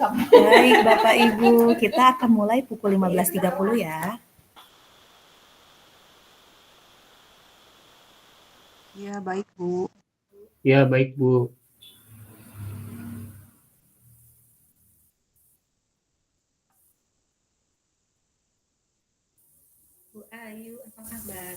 Baik, Bapak Ibu, kita akan mulai pukul 15.30 ya. Ya, baik, Bu. Ya, baik, Bu. Bu Ayu, apa kabar?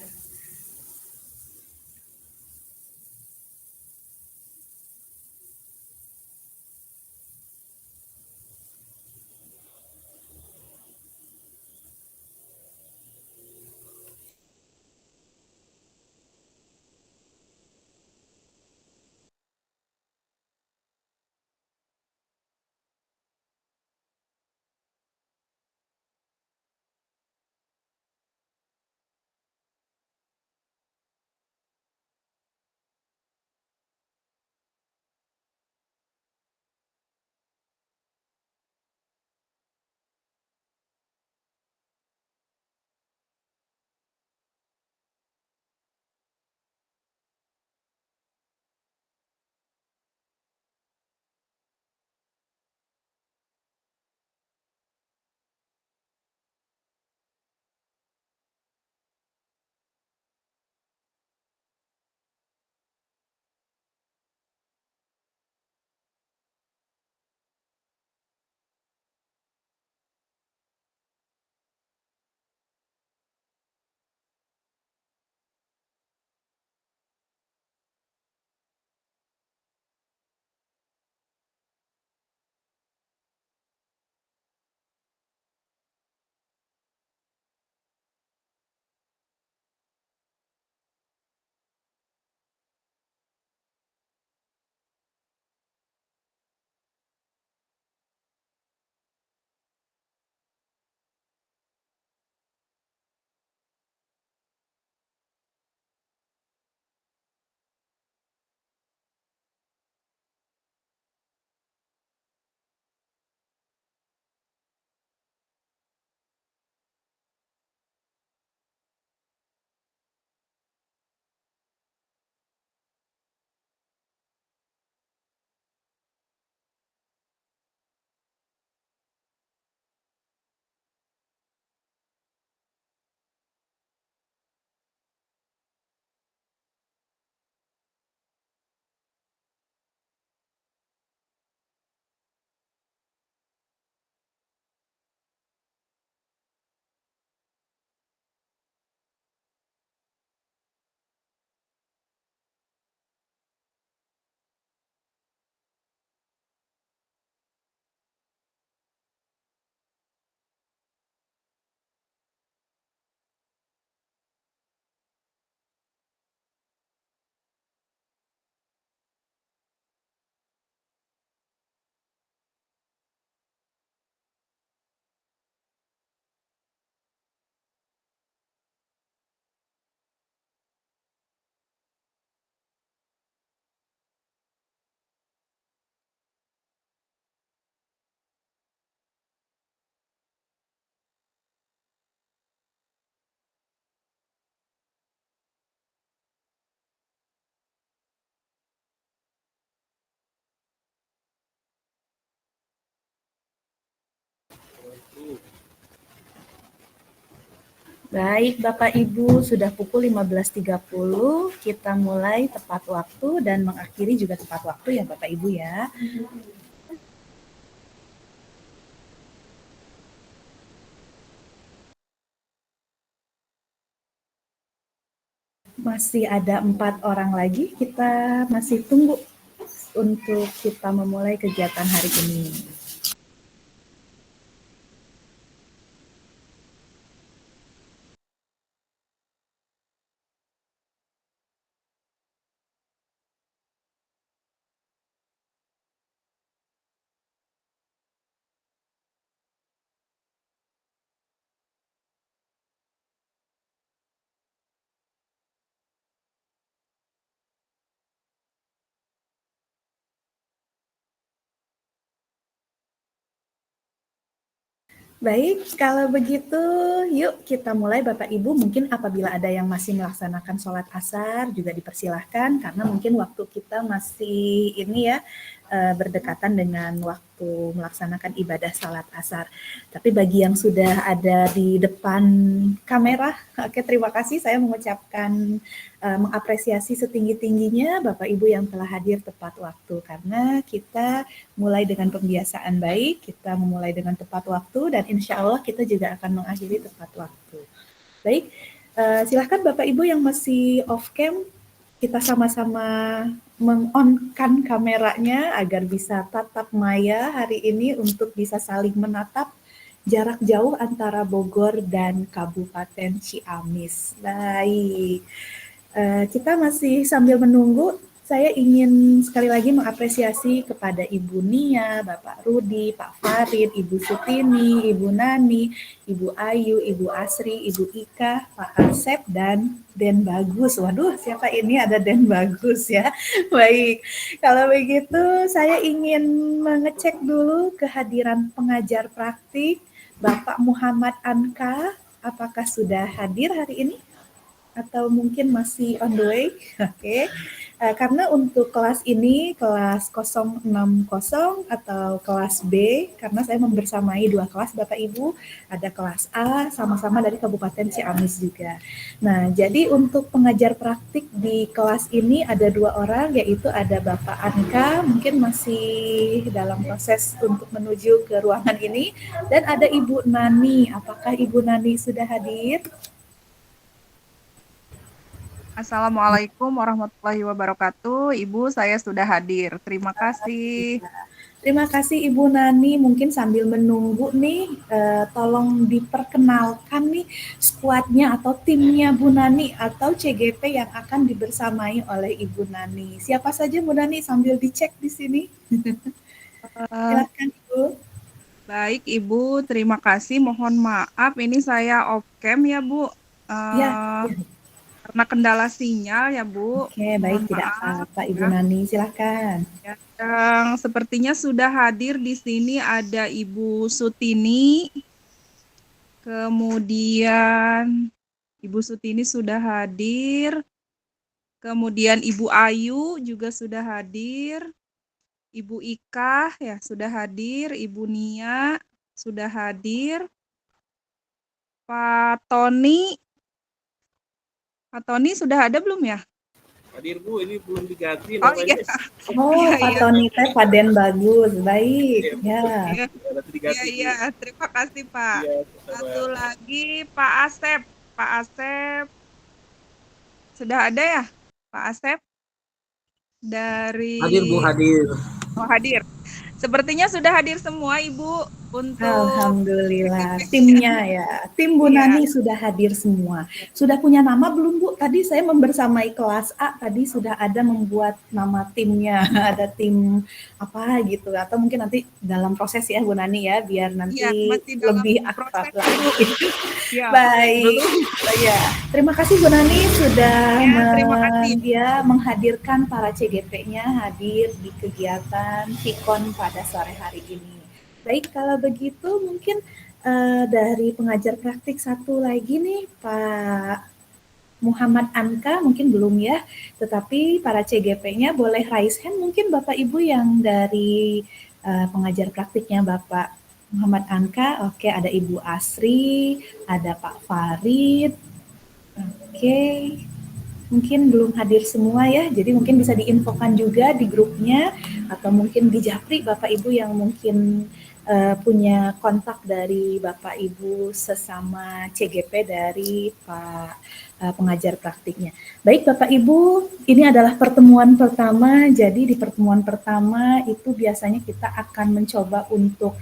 Baik, Bapak Ibu, sudah pukul 15.30, kita mulai tepat waktu dan mengakhiri juga tepat waktu ya Bapak Ibu ya. Masih ada 4 orang lagi, kita masih tunggu untuk kita memulai kegiatan hari ini. Baik, kalau begitu yuk kita mulai Bapak Ibu. Mungkin apabila ada yang masih melaksanakan sholat asar juga dipersilahkan karena mungkin waktu kita masih ini ya, berdekatan dengan waktu melaksanakan ibadah salat asar. Tapi bagi yang sudah ada di depan kamera, oke, terima kasih. Saya mengucapkan mengapresiasi setinggi-tingginya Bapak Ibu yang telah hadir tepat waktu, karena kita mulai dengan pembiasaan baik, kita memulai dengan tepat waktu, dan insya Allah kita juga akan mengakhiri tepat waktu. Baik, silahkan Bapak Ibu yang masih off cam, kita sama-sama meng-on-kan kameranya agar bisa tatap maya hari ini untuk bisa saling menatap jarak jauh antara Bogor dan Kabupaten Ciamis. Baik, kita masih sambil menunggu. Saya ingin sekali lagi mengapresiasi kepada Ibu Nia, Bapak Rudi, Pak Farid, Ibu Sutini, Ibu Nani, Ibu Ayu, Ibu Asri, Ibu Ika, Pak Asep, dan Den Bagus. Waduh, siapa ini? Ada Den Bagus ya. Baik, kalau begitu saya ingin mengecek dulu kehadiran pengajar praktik Bapak Muhammad Anka. Apakah sudah hadir hari ini? Atau mungkin masih on the way? Oke. Karena untuk kelas ini, kelas 060 atau kelas B, karena saya membersamai dua kelas Bapak Ibu, ada kelas A sama-sama dari Kabupaten Ciamis juga. Nah, jadi untuk pengajar praktik di kelas ini ada 2 orang, yaitu ada Bapak Anka, mungkin masih dalam proses untuk menuju ke ruangan ini, dan ada Ibu Nani. Apakah Ibu Nani sudah hadir? Assalamualaikum warahmatullahi wabarakatuh. Ibu, saya sudah hadir. Terima kasih. Terima kasih Ibu Nani. Mungkin sambil menunggu nih, tolong diperkenalkan nih skuadnya atau timnya Bu Nani atau CGP yang akan dibersamai oleh Ibu Nani. Siapa saja Bu Nani, sambil dicek di sini. Silakan Ibu. Baik Ibu, terima kasih. Mohon maaf, ini saya off cam ya Bu. Ya. Karena kendala sinyal ya Bu. Oke, baik, tidak apa-apa Ibu Nani, silakan. Yang sepertinya sudah hadir di sini ada Ibu Sutini. Kemudian Ibu Sutini sudah hadir. Kemudian Ibu Ayu juga sudah hadir. Ibu Ika ya sudah hadir, Ibu Nia sudah hadir. Pak Tony sudah ada belum ya? Hadir Bu, ini belum diganti Oh namanya. iya. Oh, Pak Tony teh Pak Den Bagus, baik. Ya. Iya, terima kasih Pak. Satu lagi Pak Asep. Pak Asep sudah ada ya? Pak Asep dari Hadir Bu, hadir. Oh, hadir. Sepertinya sudah hadir semua Ibu untuk Alhamdulillah, timnya ya. Tim Bu Nani sudah hadir semua. Sudah punya nama belum Bu? Tadi saya membersamai kelas A, tadi sudah ada membuat nama timnya. Ada tim apa gitu, atau mungkin nanti dalam proses ya Bu Nani ya, biar nanti lebih akrab lagi. Baik. Ya, terima kasih Bu Nani sudah menghadirkan para CGP-nya hadir di kegiatan Hikon pada sore hari ini. Baik, kalau begitu mungkin dari pengajar praktik satu lagi nih, Pak Muhammad Anka, mungkin belum ya, tetapi para CGP-nya boleh raise hand, mungkin Bapak Ibu yang dari pengajar praktiknya Bapak Muhammad Anka. Oke, ada Ibu Asri, ada Pak Farid. Oke, mungkin belum hadir semua ya, jadi mungkin bisa diinfokan juga di grupnya, atau mungkin di Japri Bapak Ibu yang mungkin punya kontak dari Bapak Ibu sesama CGP dari Pak pengajar praktiknya. Baik Bapak Ibu, ini adalah pertemuan pertama, jadi di pertemuan pertama itu biasanya kita akan mencoba untuk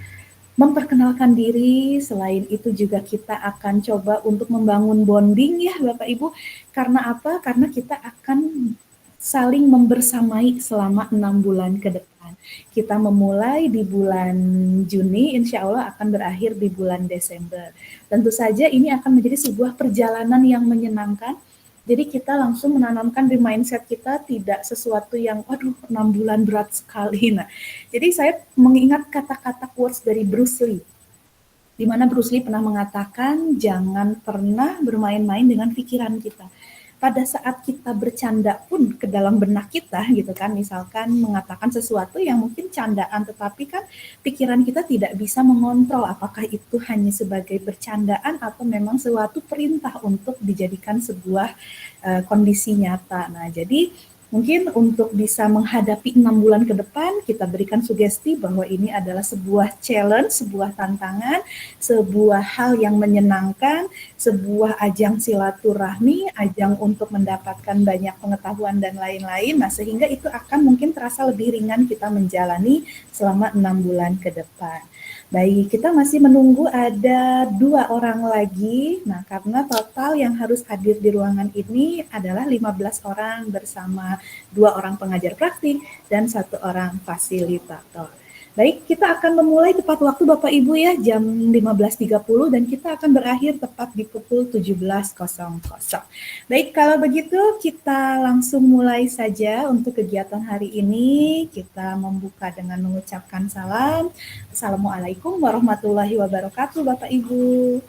memperkenalkan diri, selain itu juga kita akan coba untuk membangun bonding ya Bapak Ibu. Karena apa? Karena kita akan saling membersamai selama 6 bulan ke depan. Kita memulai di bulan Juni, insya Allah akan berakhir di bulan Desember. Tentu saja ini akan menjadi sebuah perjalanan yang menyenangkan. Jadi kita langsung menanamkan di mindset kita tidak sesuatu yang, waduh 6 bulan berat sekali. Nah, jadi saya mengingat kata-kata quotes dari Bruce Lee, di mana Bruce Lee pernah mengatakan, jangan pernah bermain-main dengan pikiran kita. pada saat kita bercanda pun ke dalam benak kita gitu kan, misalkan mengatakan sesuatu yang mungkin candaan, tetapi kan pikiran kita tidak bisa mengontrol apakah itu hanya sebagai bercandaan atau memang suatu perintah untuk dijadikan sebuah kondisi nyata. Nah, jadi mungkin untuk bisa menghadapi 6 bulan ke depan, kita berikan sugesti bahwa ini adalah sebuah challenge, sebuah tantangan, sebuah hal yang menyenangkan, sebuah ajang silaturahmi, ajang untuk mendapatkan banyak pengetahuan dan lain-lain. Nah, sehingga itu akan mungkin terasa lebih ringan kita menjalani selama 6 bulan ke depan. Baik, kita masih menunggu ada 2 orang lagi. Nah, karena total yang harus hadir di ruangan ini adalah 15 orang bersama 2 orang pengajar praktik dan 1 orang fasilitator. Baik, kita akan memulai tepat waktu Bapak Ibu ya, jam 15.30 dan kita akan berakhir tepat di pukul 17.00. Baik, kalau begitu kita langsung mulai saja untuk kegiatan hari ini. Kita membuka dengan mengucapkan salam. Assalamualaikum warahmatullahi wabarakatuh Bapak Ibu.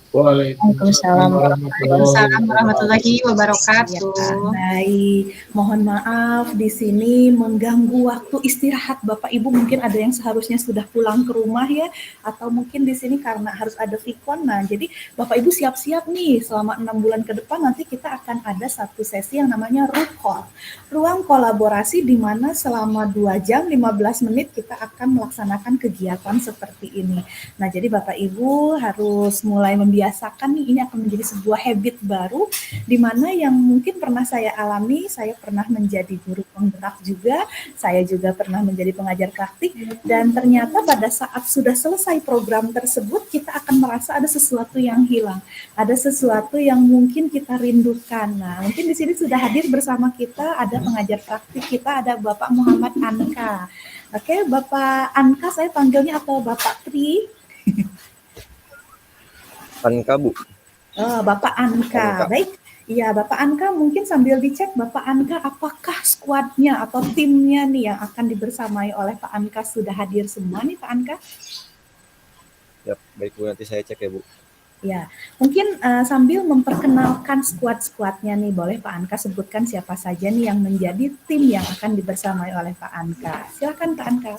Waalaikumsalam warahmatullahi wabarakatuh. Ya, baik, mohon maaf di sini mengganggu waktu istirahat Bapak Ibu, mungkin ada yang seharusnya sudah pulang ke rumah ya, atau mungkin di sini karena harus ada vikon. Nah, jadi Bapak Ibu siap-siap nih selama 6 bulan ke depan nanti kita akan ada satu sesi yang namanya RUKOL, ruang kolaborasi di mana selama 2 jam 15 menit kita akan melaksanakan kegiatan seperti ini. Nah, jadi Bapak Ibu harus mulai membiasakan nih, ini akan menjadi sebuah habit baru di mana yang mungkin pernah saya alami. Saya pernah menjadi guru penggerak juga, saya juga pernah menjadi pengajar praktik, dan ternyata pada saat sudah selesai program tersebut kita akan merasa ada sesuatu yang hilang, ada sesuatu yang mungkin kita rindukan. Nah, mungkin di sini sudah hadir bersama kita ada pengajar praktik kita, ada Bapak Muhammad Anka. Oke, Bapak Anka saya panggilnya atau Bapak Tri? Anka, Bu. Oh, Bapak Anka. Baik. Iya, Bapak Anka mungkin sambil dicek Bapak Anka apakah skuadnya atau timnya nih yang akan dibersamai oleh Pak Anka sudah hadir semua nih Pak Anka? Ya, baik Bu, nanti saya cek ya Bu. Ya, mungkin sambil memperkenalkan skuad-skuadnya nih, boleh Pak Anka sebutkan siapa saja nih yang menjadi tim yang akan dibersamai oleh Pak Anka. Silakan Pak Anka.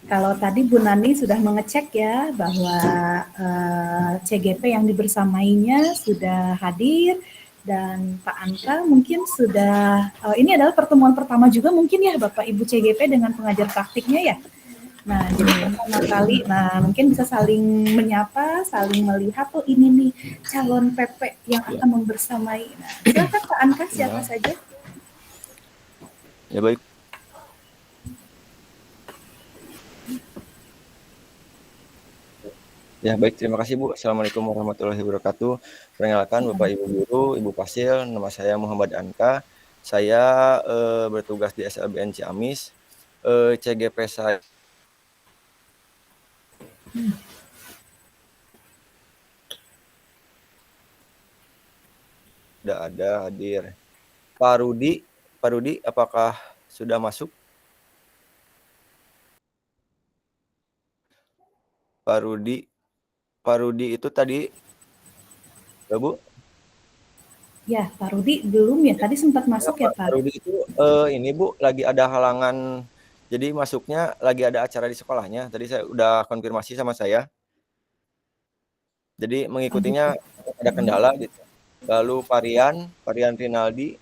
Kalau tadi Bu Nani sudah mengecek ya bahwa CGP yang dibersamainya sudah hadir dan Pak Anka mungkin sudah, ini adalah pertemuan pertama juga mungkin ya Bapak Ibu CGP dengan pengajar praktiknya ya. Nah, jadi pertama kali, nah mungkin bisa saling menyapa, saling melihat, oh ini nih calon PP yang akan membersamai. Nah, silakan Pak Anka, siapa saja? Ya baik. Ya baik, terima kasih Bu. Assalamualaikum warahmatullahi wabarakatuh. Perkenalkan Bapak Ibu Guru, Ibu Fasil, nama saya Muhammad Anka. Saya bertugas di SLBN Ciamis. CGP saya sudah ada hadir. Pak Rudi, apakah sudah masuk? Pak Rudi itu tadi, ya Bu? Ya, Pak Rudi belum ya, tadi sempat masuk ya Pak? Pak Rudi itu ini Bu, lagi ada halangan, jadi masuknya lagi ada acara di sekolahnya. Tadi saya udah konfirmasi sama saya. Jadi mengikutinya ada kendala gitu. Lalu Parian Rinaldi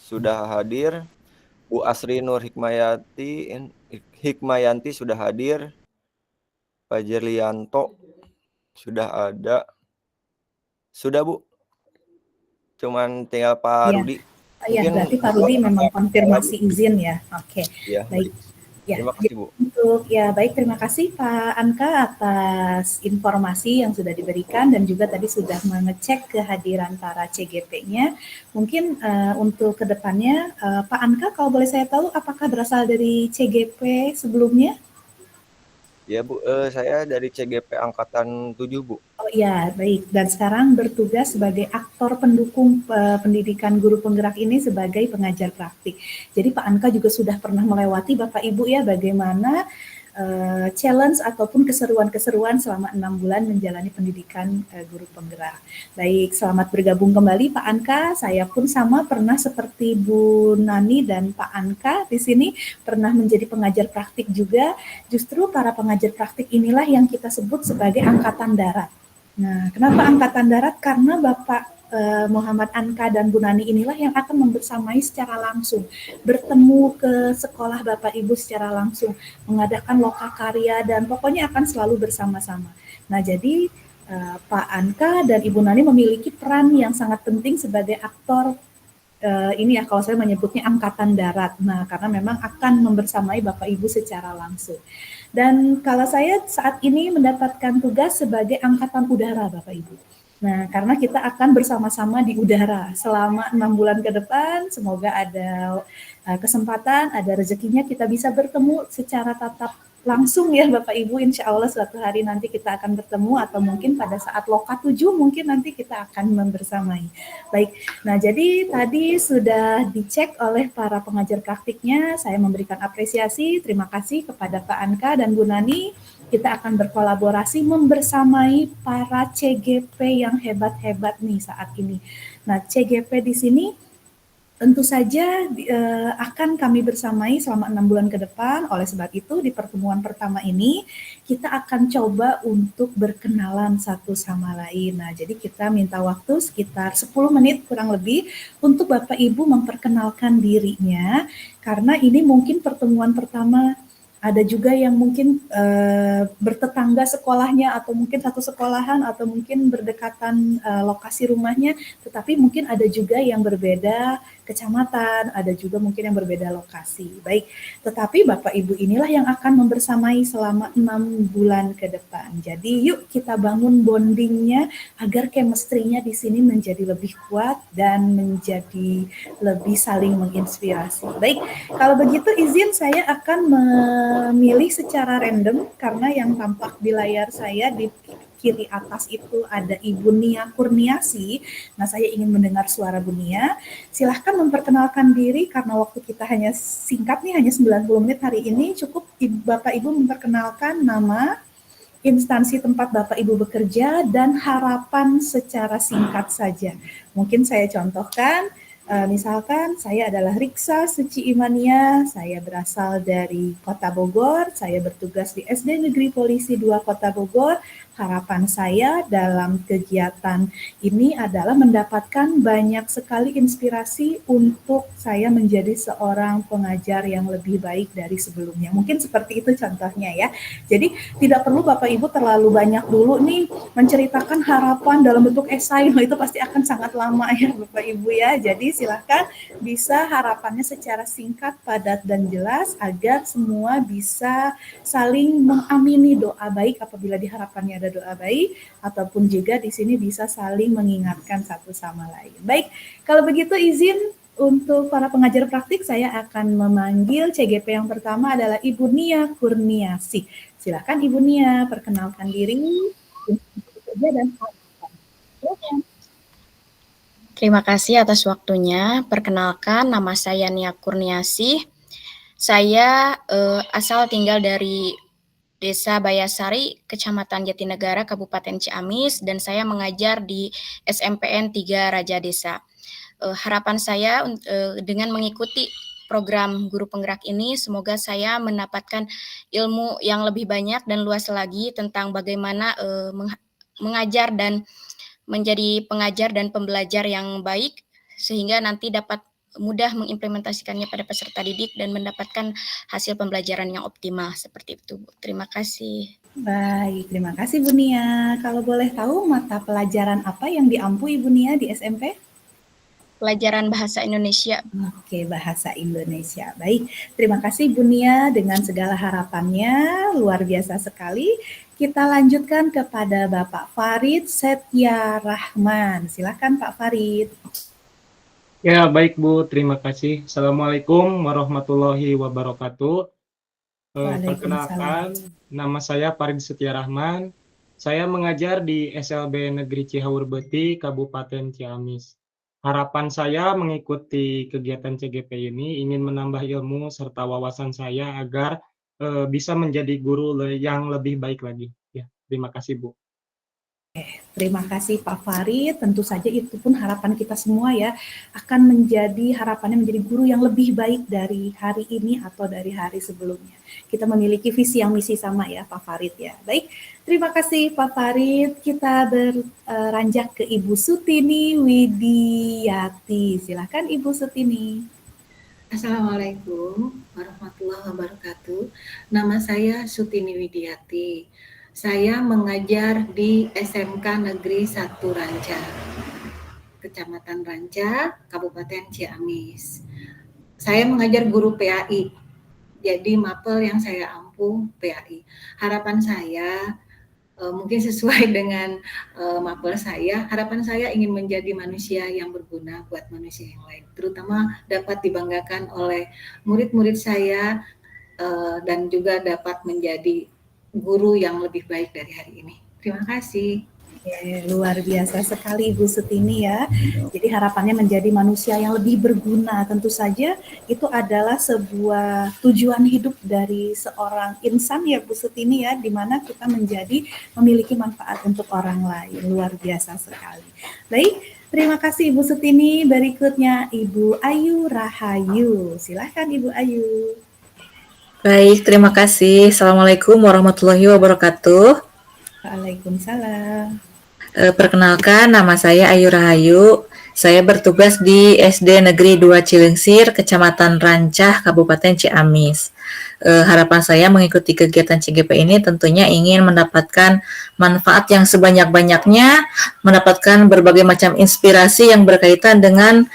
sudah hadir. Bu Asri Nur Hikmayanti sudah hadir. Pak Jerlianto sudah ada. Sudah Bu. Cuman tinggal Pak Rudi. Iya, berarti Pak Rudi memang konfirmasi izin ya. Oke. Ya, baik. Ya, terima kasih Bu. Terima kasih Pak Anka atas informasi yang sudah diberikan dan juga tadi sudah mengecek kehadiran para CGP-nya. Mungkin untuk kedepannya Pak Anka kalau boleh saya tahu apakah berasal dari CGP sebelumnya? Ya Bu, saya dari CGP Angkatan 7 Bu. Oh iya, baik. Dan sekarang bertugas sebagai aktor pendukung pendidikan guru penggerak ini sebagai pengajar praktik. Jadi Pak Anka juga sudah pernah melewati Bapak Ibu ya bagaimana challenge ataupun keseruan-keseruan selama 6 bulan menjalani pendidikan guru penggerak. Baik, selamat bergabung kembali Pak Anka. Saya pun sama pernah seperti Bu Nani dan Pak Anka di sini pernah menjadi pengajar praktik juga. Justru para pengajar praktik inilah yang kita sebut sebagai angkatan darat. Nah, kenapa angkatan darat? Karena Bapak Muhammad Anka dan Bu Nani inilah yang akan membersamai secara langsung, bertemu ke sekolah Bapak Ibu secara langsung, mengadakan lokakarya dan pokoknya akan selalu bersama-sama. Nah, jadi Pak Anka dan Ibu Nani memiliki peran yang sangat penting sebagai aktor ini ya kalau saya menyebutnya angkatan darat. Nah, karena memang akan membersamai Bapak Ibu secara langsung. Dan kalau saya saat ini mendapatkan tugas sebagai angkatan udara Bapak Ibu. Nah, karena kita akan bersama-sama di udara selama 6 bulan ke depan, semoga ada kesempatan, ada rezekinya kita bisa bertemu secara tatap langsung ya Bapak Ibu, insya Allah suatu hari nanti kita akan bertemu atau mungkin pada saat Loka 7 mungkin nanti kita akan membersamai. Baik, nah jadi tadi sudah dicek oleh para pengajar praktiknya, saya memberikan apresiasi, terima kasih kepada Pak Anka dan Bu Nani. Kita akan berkolaborasi membersamai para CGP yang hebat-hebat nih saat ini. Nah, CGP di sini tentu saja akan kami bersamai selama 6 bulan ke depan. Oleh sebab itu, di pertemuan pertama ini, kita akan coba untuk berkenalan satu sama lain. Nah, jadi kita minta waktu sekitar 10 menit kurang lebih untuk Bapak Ibu memperkenalkan dirinya, karena ini mungkin pertemuan pertama. Ada juga yang mungkin bertetangga sekolahnya atau mungkin satu sekolahan atau mungkin berdekatan lokasi rumahnya, tetapi mungkin ada juga yang berbeda kecamatan, ada juga mungkin yang berbeda lokasi. Baik, tetapi Bapak Ibu inilah yang akan membersamai selama 6 bulan ke depan. Jadi yuk kita bangun bondingnya agar chemistry-nya di sini menjadi lebih kuat dan menjadi lebih saling menginspirasi. Baik, kalau begitu izin saya akan memilih secara random karena yang tampak di layar saya di kiri atas itu ada Ibu Nia Kurniasi. Nah, saya ingin mendengar suara Bu Nia. Silahkan memperkenalkan diri karena waktu kita hanya singkat nih, hanya 90 menit hari ini. Cukup Bapak Ibu memperkenalkan nama, instansi tempat Bapak Ibu bekerja, dan harapan secara singkat saja. Mungkin saya contohkan, misalkan saya adalah Riksa Suci Imania, saya berasal dari Kota Bogor, saya bertugas di SD Negeri Polisi 2 Kota Bogor. Harapan saya dalam kegiatan ini adalah mendapatkan banyak sekali inspirasi untuk saya menjadi seorang pengajar yang lebih baik dari sebelumnya. Mungkin seperti itu contohnya ya. Jadi tidak perlu Bapak Ibu terlalu banyak dulu nih menceritakan harapan dalam bentuk esai, itu pasti akan sangat lama ya Bapak Ibu ya. Jadi silakan bisa harapannya secara singkat, padat, dan jelas agar semua bisa saling mengamini doa baik apabila di harapannya ada doa baik, ataupun juga di sini bisa saling mengingatkan satu sama lain. Baik, kalau begitu izin untuk para pengajar praktik saya akan memanggil CGP yang pertama adalah Ibu Nia Kurniasi. Silakan Ibu Nia, perkenalkan diri, dan Terima kasih atas waktunya. Perkenalkan, nama saya Nia Kurniasi. Saya asal tinggal dari Desa Bayasari, Kecamatan Jatinegara, Kabupaten Ciamis, dan saya mengajar di SMPN 3 Raja Desa. Harapan saya dengan mengikuti program guru penggerak ini, semoga saya mendapatkan ilmu yang lebih banyak dan luas lagi tentang bagaimana mengajar dan menjadi pengajar dan pembelajar yang baik, sehingga nanti dapat mudah mengimplementasikannya pada peserta didik dan mendapatkan hasil pembelajaran yang optimal seperti itu. Terima kasih. Baik, terima kasih Bu Nia. Kalau boleh tahu mata pelajaran apa yang diampu Ibu Nia di SMP? Pelajaran Bahasa Indonesia. Oke, Bahasa Indonesia. Baik, terima kasih Bu Nia dengan segala harapannya, luar biasa sekali. Kita lanjutkan kepada Bapak Farid Setia Rahman. Silakan Pak Farid. Ya, baik Bu, terima kasih. Assalamualaikum warahmatullahi wabarakatuh. Perkenalkan, nama saya Farid Setia Rahman. Saya mengajar di SLB Negeri Cihaurbeti, Kabupaten Ciamis. Harapan saya mengikuti kegiatan CGP ini ingin menambah ilmu serta wawasan saya agar bisa menjadi guru yang lebih baik lagi. Ya, terima kasih Bu. Terima kasih Pak Farid, tentu saja itu pun harapan kita semua ya, akan menjadi harapannya menjadi guru yang lebih baik dari hari ini atau dari hari sebelumnya. Kita memiliki visi yang misi sama ya Pak Farid ya. Baik, terima kasih Pak Farid. Kita beranjak ke Ibu Sutini Widiati. Silakan Ibu Sutini. Assalamualaikum warahmatullahi wabarakatuh. Nama saya Sutini Widiati. Saya mengajar di SMK Negeri 1 Ranca, Kecamatan Ranca, Kabupaten Ciamis. Saya mengajar guru PAI, jadi mapel yang saya ampuh PAI. Harapan saya mungkin sesuai dengan mapel saya, harapan saya ingin menjadi manusia yang berguna buat manusia yang lain, terutama dapat dibanggakan oleh murid-murid saya dan juga dapat menjadi guru yang lebih baik dari hari ini. Terima kasih. Luar biasa sekali Ibu Sutini ya. Jadi harapannya menjadi manusia yang lebih berguna. Tentu saja itu adalah sebuah tujuan hidup dari seorang insan ya Bu Sutini ya, di mana kita memiliki manfaat untuk orang lain. Luar biasa sekali. Baik, terima kasih Ibu Sutini. Berikutnya Ibu Ayu Rahayu. Silakan Ibu Ayu. Baik, terima kasih. Assalamualaikum warahmatullahi wabarakatuh. Waalaikumsalam. Perkenalkan, nama saya Ayu Rahayu. Saya bertugas di SD Negeri 2 Cilengsir, Kecamatan Rancah, Kabupaten Ciamis. Harapan saya mengikuti kegiatan CGP ini tentunya ingin mendapatkan manfaat yang sebanyak-banyaknya, mendapatkan berbagai macam inspirasi yang berkaitan dengan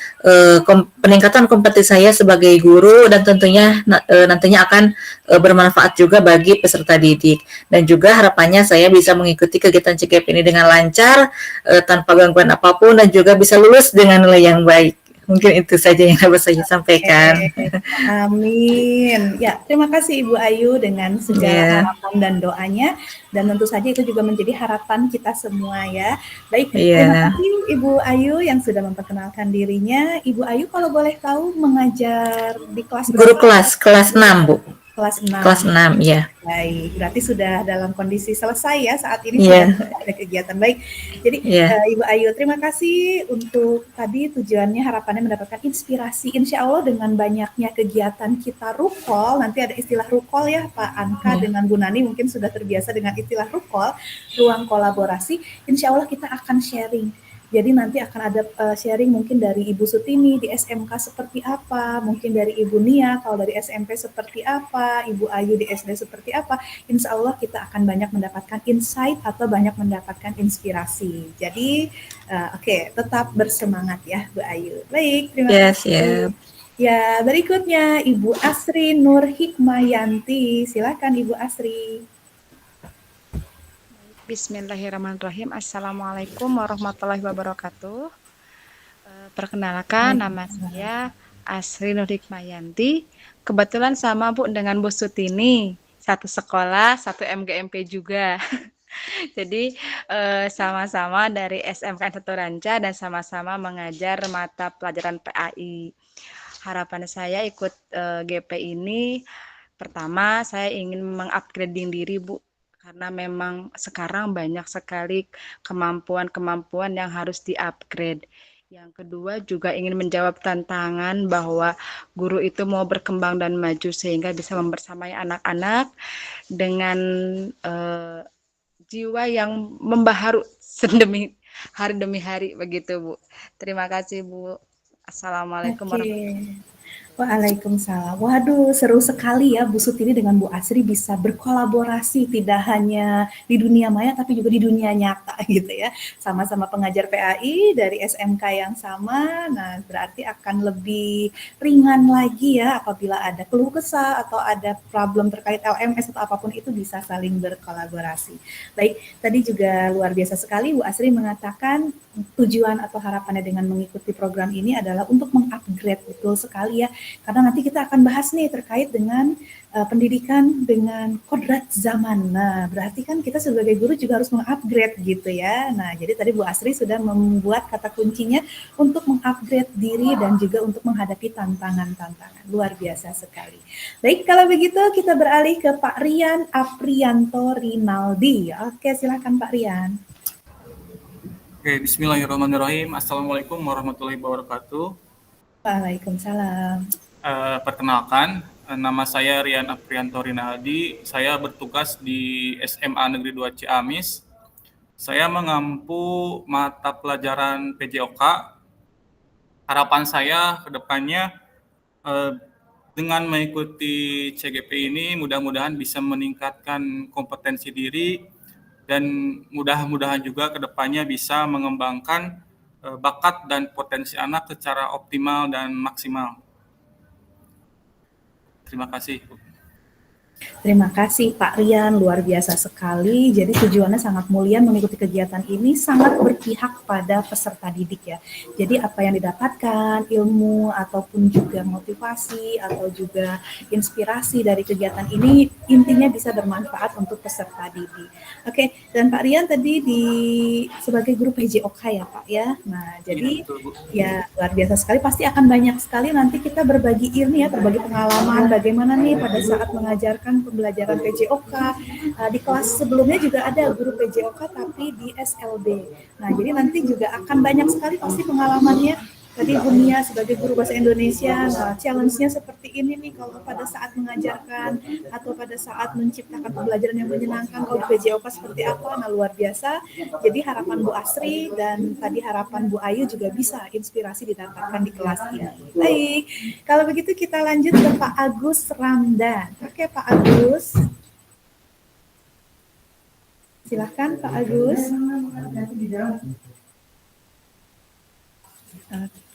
peningkatan kompetensi saya sebagai guru dan tentunya nantinya akan bermanfaat juga bagi peserta didik. Dan juga harapannya saya bisa mengikuti kegiatan CGP ini dengan lancar, tanpa gangguan apapun dan juga bisa lulus dengan nilai yang baik. Mungkin itu saja yang dapat saya sampaikan. Amin. Ya, terima kasih Ibu Ayu dengan segala harapan dan doanya. Dan tentu saja itu juga menjadi harapan kita semua ya. Baik, terima kasih Ibu Ayu yang sudah memperkenalkan dirinya. Ibu Ayu kalau boleh tahu mengajar di kelas berapa? Guru kelas 6 Bu. Kelas 6. Kelas 6, ya. Baik, berarti sudah dalam kondisi selesai ya saat ini sudah ada kegiatan. Baik, jadi Ibu Ayu terima kasih untuk tadi tujuannya harapannya mendapatkan inspirasi. Insya Allah dengan banyaknya kegiatan kita rukol, nanti ada istilah rukol ya Pak Anka dengan Bu Nani mungkin sudah terbiasa dengan istilah rukol, ruang kolaborasi. Insya Allah kita akan sharing. Jadi nanti akan ada sharing mungkin dari Ibu Sutini di SMK seperti apa, mungkin dari Ibu Nia kalau dari SMP seperti apa, Ibu Ayu di SD seperti apa. Insya Allah kita akan banyak mendapatkan insight atau banyak mendapatkan inspirasi. Jadi tetap bersemangat ya Bu Ayu. Baik, terima kasih. Ya, berikutnya Ibu Asri Nur Hikmayanti. Silakan Ibu Asri. Bismillahirrahmanirrahim. Assalamualaikum warahmatullahi wabarakatuh. Perkenalkan, nama saya Asri Nur Hikmayanti. Kebetulan sama Bu dengan Bu Sutini, satu sekolah, satu MGMP juga. Jadi sama-sama dari SMK 1 Ranca dan sama-sama mengajar mata pelajaran PAI. Harapan saya ikut GP ini, pertama saya ingin mengupgrading diri Bu. Karena memang sekarang banyak sekali kemampuan-kemampuan yang harus di-upgrade. Yang kedua juga ingin menjawab tantangan bahwa guru itu mau berkembang dan maju sehingga bisa membersamai anak-anak dengan jiwa yang membaharu hari demi hari begitu Bu. Terima kasih Bu. Assalamualaikum warahmatullahi wabarakatuh. Waalaikumsalam. Waduh, seru sekali ya Bu Sutini dengan Bu Asri bisa berkolaborasi tidak hanya di dunia maya tapi juga di dunia nyata gitu ya. Sama-sama pengajar PAI dari SMK yang sama. Nah, berarti akan lebih ringan lagi ya apabila ada keluh kesah atau ada problem terkait LMS atau apapun itu bisa saling berkolaborasi. Baik, tadi juga luar biasa sekali Bu Asri mengatakan tujuan atau harapannya dengan mengikuti program ini adalah untuk mengupgrade, betul sekali ya. Karena nanti kita akan bahas nih terkait dengan pendidikan dengan kodrat zaman. Nah, berarti kan kita sebagai guru juga harus mengupgrade gitu ya. Nah, jadi tadi Bu Asri sudah membuat kata kuncinya untuk mengupgrade diri dan juga untuk menghadapi tantangan-tantangan. Luar biasa sekali. Baik, kalau begitu kita beralih ke Pak Rian Aprianto Rinaldi. Oke, silakan Pak Rian. Oke, bismillahirrahmanirrahim. Assalamualaikum warahmatullahi wabarakatuh. Waalaikumsalam. Perkenalkan, nama saya Rian Aprianto Rinaldi. Saya bertugas di SMA Negeri 2 Ciamis. Saya mengampu mata pelajaran PJOK. Harapan saya ke depannya dengan mengikuti CGP ini mudah-mudahan bisa meningkatkan kompetensi diri dan mudah-mudahan juga ke depannya bisa mengembangkan bakat dan potensi anak secara optimal dan maksimal. Terima kasih. Terima kasih Pak Rian, luar biasa sekali. Jadi tujuannya sangat mulia, mengikuti kegiatan ini sangat berpihak pada peserta didik ya. Jadi apa yang didapatkan, ilmu ataupun juga motivasi atau juga inspirasi dari kegiatan ini intinya bisa bermanfaat untuk peserta didik. Oke, dan Pak Rian tadi sebagai guru PJOK ya Pak ya. Nah, jadi ya luar biasa sekali, pasti akan banyak sekali nanti kita berbagi ilmu ya, berbagi pengalaman bagaimana nih pada saat mengajarkan pembelajaran PJOK. Di kelas sebelumnya juga ada guru PJOK tapi di SLB. Nah, jadi nanti juga akan banyak sekali pasti pengalamannya. Tadi Bunia sebagai guru bahasa Indonesia, nah, challenge-nya seperti ini nih kalau pada saat mengajarkan atau pada saat menciptakan pembelajaran yang menyenangkan, kalau di PJOK seperti apa, nah luar biasa. Jadi harapan Bu Asri dan tadi harapan Bu Ayu juga bisa inspirasi didapatkan di kelas ini. Baik, kalau begitu kita lanjut ke Pak Agus Ramdan. Oke Pak Agus. Silahkan Pak Agus.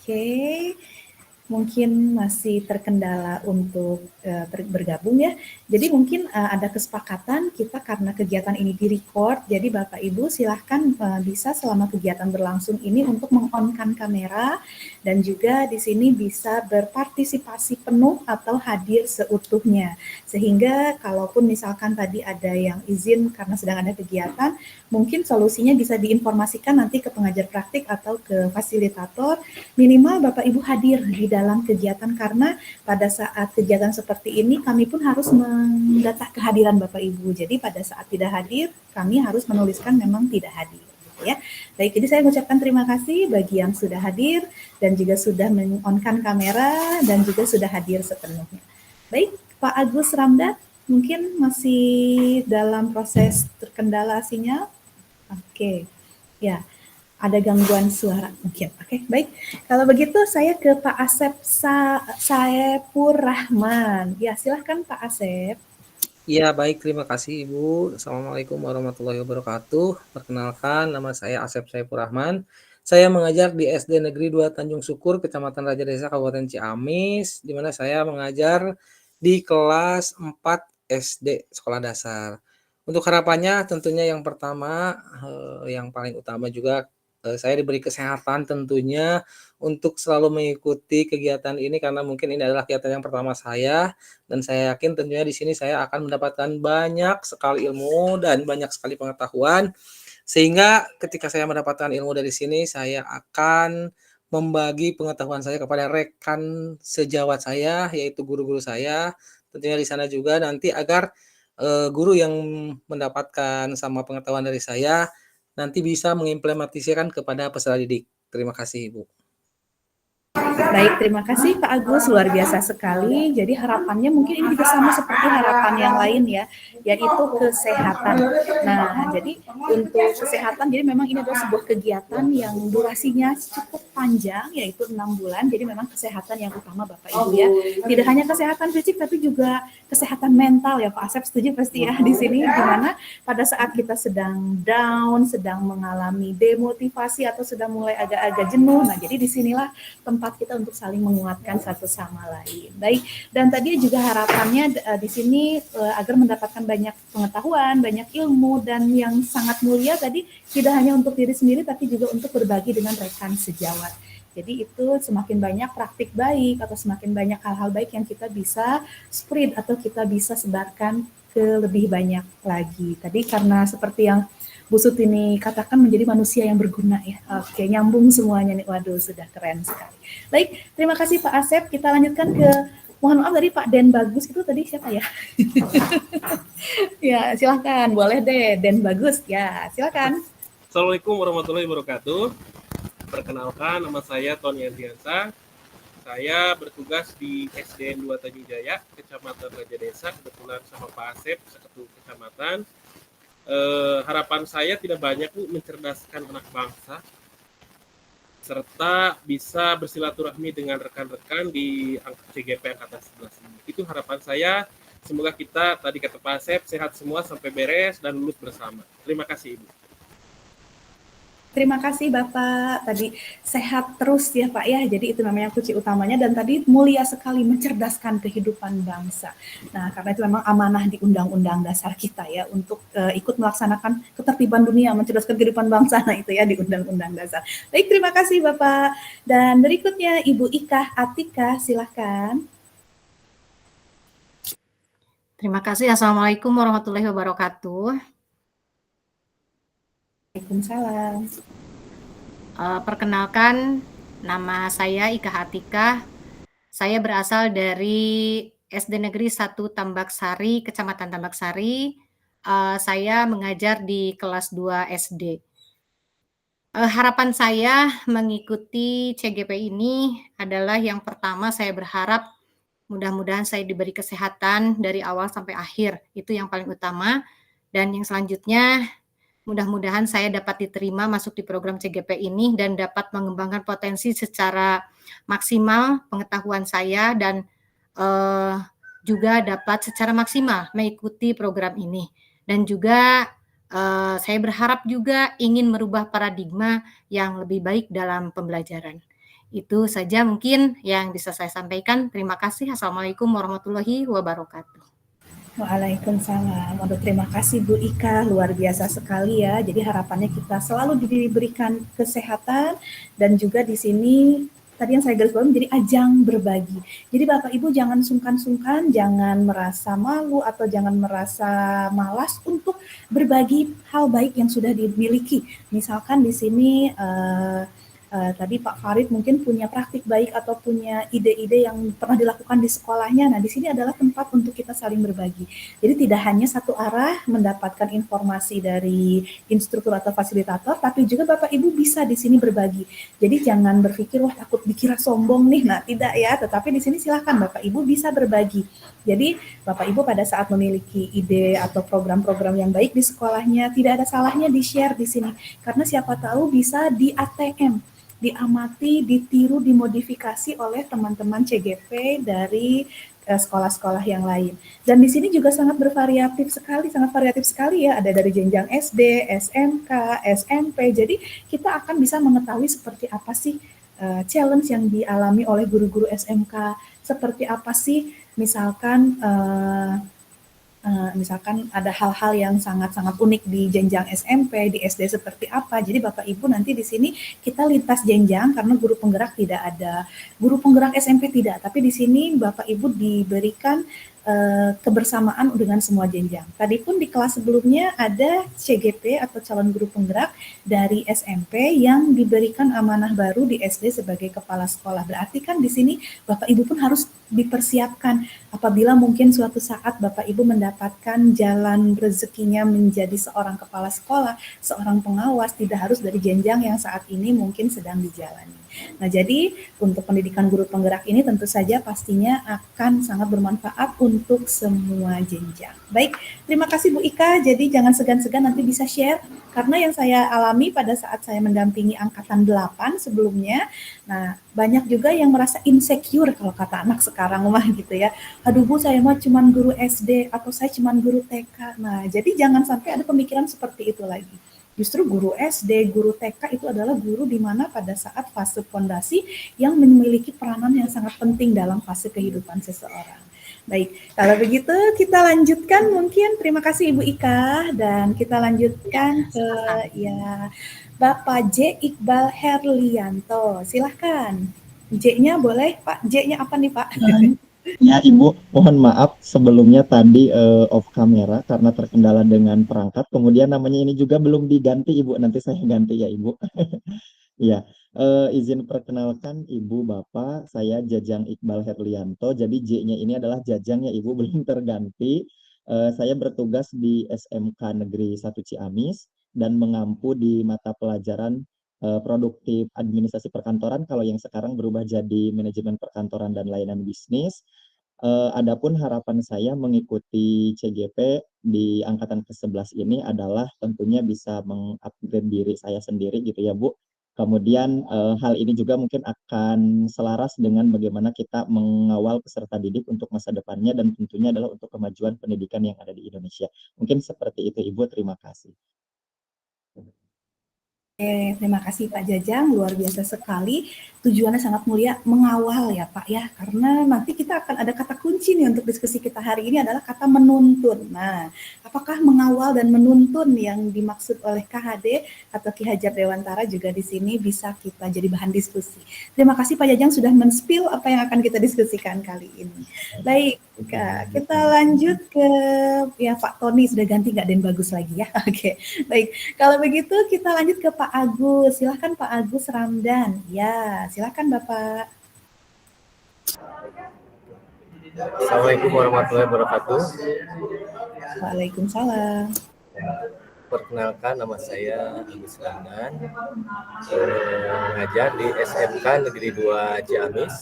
Oke, mungkin masih terkendala untuk bergabung ya. Jadi mungkin ada kesepakatan kita karena kegiatan ini di-record, jadi Bapak Ibu silahkan bisa selama kegiatan berlangsung ini untuk meng-on-kan kamera dan juga di sini bisa berpartisipasi penuh atau hadir seutuhnya. Sehingga kalaupun misalkan tadi ada yang izin karena sedang ada kegiatan, mungkin solusinya bisa diinformasikan nanti ke pengajar praktik atau ke fasilitator, minimal Bapak Ibu hadir di dalam kegiatan karena pada saat kegiatan seperti ini kami pun harus mendata kehadiran Bapak Ibu. Jadi pada saat tidak hadir, kami harus menuliskan memang tidak hadir. Ya. Baik, jadi saya mengucapkan terima kasih bagi yang sudah hadir dan juga sudah men-on-kan kamera dan juga sudah hadir sepenuhnya. Baik, Pak Agus Ramdan mungkin masih dalam proses terkendala sinyal. Oke, ya ada gangguan suara mungkin. Oke, baik. Kalau begitu saya ke Pak Asep Saepur Rahman. Ya, silahkan Pak Asep. Iya, baik. Terima kasih, Ibu. Assalamualaikum warahmatullahi wabarakatuh. Perkenalkan, nama saya Asep Saepur Rahman. Saya mengajar di SD Negeri 2 Tanjung Syukur, Kecamatan Raja Desa, Kabupaten Ciamis, di mana saya mengajar di kelas 4 SD, Sekolah Dasar. Untuk harapannya tentunya yang pertama, yang paling utama juga, saya diberi kesehatan tentunya untuk selalu mengikuti kegiatan ini karena mungkin ini adalah kegiatan yang pertama saya dan saya yakin tentunya di sini saya akan mendapatkan banyak sekali ilmu dan banyak sekali pengetahuan sehingga ketika saya mendapatkan ilmu dari sini saya akan membagi pengetahuan saya kepada rekan sejawat saya yaitu guru-guru saya tentunya di sana juga nanti agar guru yang mendapatkan sama pengetahuan dari saya nanti bisa mengimplementasikan kepada peserta didik. Terima kasih, Ibu. Baik, terima kasih Pak Agus, luar biasa sekali. Jadi harapannya mungkin ini juga sama seperti harapan yang lain ya, yaitu kesehatan. Nah, jadi untuk kesehatan, jadi memang ini adalah sebuah kegiatan yang durasinya cukup panjang, yaitu 6 bulan. Jadi memang kesehatan yang utama Bapak Ibu ya. Tidak hanya kesehatan fisik, tapi juga kesehatan mental ya Pak Asep, setuju pasti ya di sini, dimana pada saat kita sedang down, sedang mengalami demotivasi atau sedang mulai agak-agak jenuh. Nah, jadi disinilah tempat kita untuk saling menguatkan satu sama lain. Baik, dan tadi juga harapannya di sini agar mendapatkan banyak pengetahuan, banyak ilmu, dan yang sangat mulia tadi tidak hanya untuk diri sendiri, tapi juga untuk berbagi dengan rekan sejawat. Jadi itu semakin banyak praktik baik atau semakin banyak hal-hal baik yang kita bisa spread atau kita bisa sebarkan ke lebih banyak lagi. Tadi karena seperti yang Bu Sutini katakan menjadi manusia yang berguna ya. Oke, nyambung semuanya nih. Waduh, sudah keren sekali. Baik, terima kasih Pak Asep. Kita lanjutkan ke, mohon maaf tadi Pak Den Bagus itu tadi siapa ya? Ya, silakan. Boleh deh, Den Bagus. Ya, silakan. Assalamualaikum warahmatullahi wabarakatuh. Perkenalkan, nama saya Tony Andriansa. Saya bertugas di SDN 2 Tanjung Jaya, Kecamatan Raja Desa, kebetulan sama Pak Asep, satu kecamatan. Harapan saya tidak banyak, Bu, mencerdaskan anak bangsa, serta bisa bersilaturahmi dengan rekan-rekan di CGP Angkatan 11 ini. Itu harapan saya. Semoga kita, tadi kata Pak Asep, sehat semua sampai beres dan lulus bersama. Terima kasih, Ibu. Terima kasih Bapak, tadi sehat terus ya Pak ya, jadi itu namanya kunci utamanya, dan tadi mulia sekali mencerdaskan kehidupan bangsa. Nah karena itu memang amanah di Undang-Undang Dasar kita ya, untuk ikut melaksanakan ketertiban dunia, mencerdaskan kehidupan bangsa, nah itu ya di Undang-Undang Dasar. Baik, terima kasih Bapak. Dan berikutnya Ibu Ika Atika, silahkan. Terima kasih. Assalamualaikum warahmatullahi wabarakatuh. Waalaikumsalam. Perkenalkan, nama saya Ika Atika. Saya berasal dari SD Negeri 1 Tambak Sari, Kecamatan Tambak Sari. Saya mengajar di kelas 2 SD. Harapan saya mengikuti CGP ini adalah yang pertama, saya berharap mudah-mudahan saya diberi kesehatan dari awal sampai akhir. Itu yang paling utama. Dan yang selanjutnya, mudah-mudahan saya dapat diterima masuk di program CGP ini dan dapat mengembangkan potensi secara maksimal pengetahuan saya, dan juga dapat secara maksimal mengikuti program ini. Dan juga saya berharap juga ingin merubah paradigma yang lebih baik dalam pembelajaran. Itu saja mungkin yang bisa saya sampaikan. Terima kasih. Assalamualaikum warahmatullahi wabarakatuh. Waalaikumsalam. Waduh, terima kasih Bu Ika, luar biasa sekali ya. Jadi harapannya kita selalu diberikan kesehatan, dan juga di sini tadi yang saya garis bawahi menjadi ajang berbagi. Jadi Bapak Ibu jangan sungkan-sungkan, jangan merasa malu atau jangan merasa malas untuk berbagi hal baik yang sudah dimiliki. Misalkan di sini tadi Pak Farid mungkin punya praktik baik atau punya ide-ide yang pernah dilakukan di sekolahnya. Nah, di sini adalah tempat untuk kita saling berbagi. Jadi tidak hanya satu arah mendapatkan informasi dari instruktur atau fasilitator, tapi juga Bapak Ibu bisa di sini berbagi. Jadi jangan berpikir wah takut dikira sombong nih. Nah, tidak ya, tetapi di sini silakan Bapak Ibu bisa berbagi. Jadi Bapak Ibu pada saat memiliki ide atau program-program yang baik di sekolahnya, tidak ada salahnya di-share di sini. Karena siapa tahu bisa di ATM, diamati, ditiru, dimodifikasi oleh teman-teman CGP dari sekolah-sekolah yang lain. Dan di sini juga sangat bervariatif sekali, sangat variatif sekali ya. Ada dari jenjang SD, SMK, SMP. Jadi kita akan bisa mengetahui seperti apa sih challenge yang dialami oleh guru-guru SMK, seperti apa sih misalkan misalkan ada hal-hal yang sangat-sangat unik di jenjang SMP, di SD seperti apa. Jadi Bapak Ibu nanti di sini kita lintas jenjang karena guru penggerak tidak ada. Guru penggerak SMP tidak, tapi di sini Bapak Ibu diberikan kebersamaan dengan semua jenjang. Tadi pun di kelas sebelumnya ada CGP atau calon guru penggerak dari SMP yang diberikan amanah baru di SD sebagai kepala sekolah. Berarti kan di sini Bapak Ibu pun harus dipersiapkan apabila mungkin suatu saat Bapak Ibu mendapatkan jalan rezekinya menjadi seorang kepala sekolah, seorang pengawas, tidak harus dari jenjang yang saat ini mungkin sedang dijalani. Nah, jadi untuk pendidikan guru penggerak ini tentu saja pastinya akan sangat bermanfaat untuk semua jenjang. Baik, terima kasih Bu Ika. Jadi jangan segan-segan nanti bisa share, karena yang saya alami pada saat saya mendampingi angkatan 8 sebelumnya, nah banyak juga yang merasa insecure kalau kata anak sekarang mah gitu ya. Aduh Bu, saya mah cuman guru SD atau saya cuman guru TK. Nah, jadi jangan sampai ada pemikiran seperti itu lagi. Justru guru SD, guru TK itu adalah guru di mana pada saat fase fondasi yang memiliki peranan yang sangat penting dalam fase kehidupan seseorang. Baik, kalau begitu kita lanjutkan mungkin. Terima kasih Ibu Ika, dan kita lanjutkan ke ya Bapak J. Iqbal Herlianto. Silahkan. J-nya boleh, Pak? J-nya apa nih, Pak? Ya, Ibu, mohon maaf sebelumnya tadi off kamera karena terkendala dengan perangkat. Kemudian namanya ini juga belum diganti, Ibu. Nanti saya ganti ya, Ibu. Ya, izin perkenalkan Ibu, Bapak. Saya Jajang Iqbal Herlianto. Jadi J-nya ini adalah Jajang ya, Ibu, belum terganti. Saya bertugas di SMK Negeri 1 Ciamis dan mengampu di mata pelajaran produktif administrasi perkantoran, kalau yang sekarang berubah jadi manajemen perkantoran dan layanan bisnis. Adapun harapan saya mengikuti CGP di angkatan ke-11 ini adalah tentunya bisa mengupgrade diri saya sendiri gitu ya, Bu. Kemudian hal ini juga mungkin akan selaras dengan bagaimana kita mengawal peserta didik untuk masa depannya dan tentunya adalah untuk kemajuan pendidikan yang ada di Indonesia. Mungkin seperti itu, Ibu. Terima kasih. Terima kasih Pak Jajang, luar biasa sekali. Tujuannya sangat mulia, mengawal ya Pak ya, karena nanti kita akan ada kata kunci nih untuk diskusi kita hari ini adalah kata menuntun. Nah, apakah mengawal dan menuntun yang dimaksud oleh KHD atau Ki Hajar Dewantara juga di sini bisa kita jadi bahan diskusi. Terima kasih Pak Jajang sudah men-spill apa yang akan kita diskusikan kali ini. Baik, kita lanjut ke ya Pak Tony sudah ganti nggak dan bagus lagi ya. Oke, baik. Kalau begitu kita lanjut ke Pak Agus. Silahkan Pak Agus Ramdan. Ya, silahkan Bapak. Assalamualaikum warahmatullahi wabarakatuh. Waalaikumsalam. Perkenalkan, nama saya Agus Ramdan, mengajar di SMK Negeri 2 Ciamis.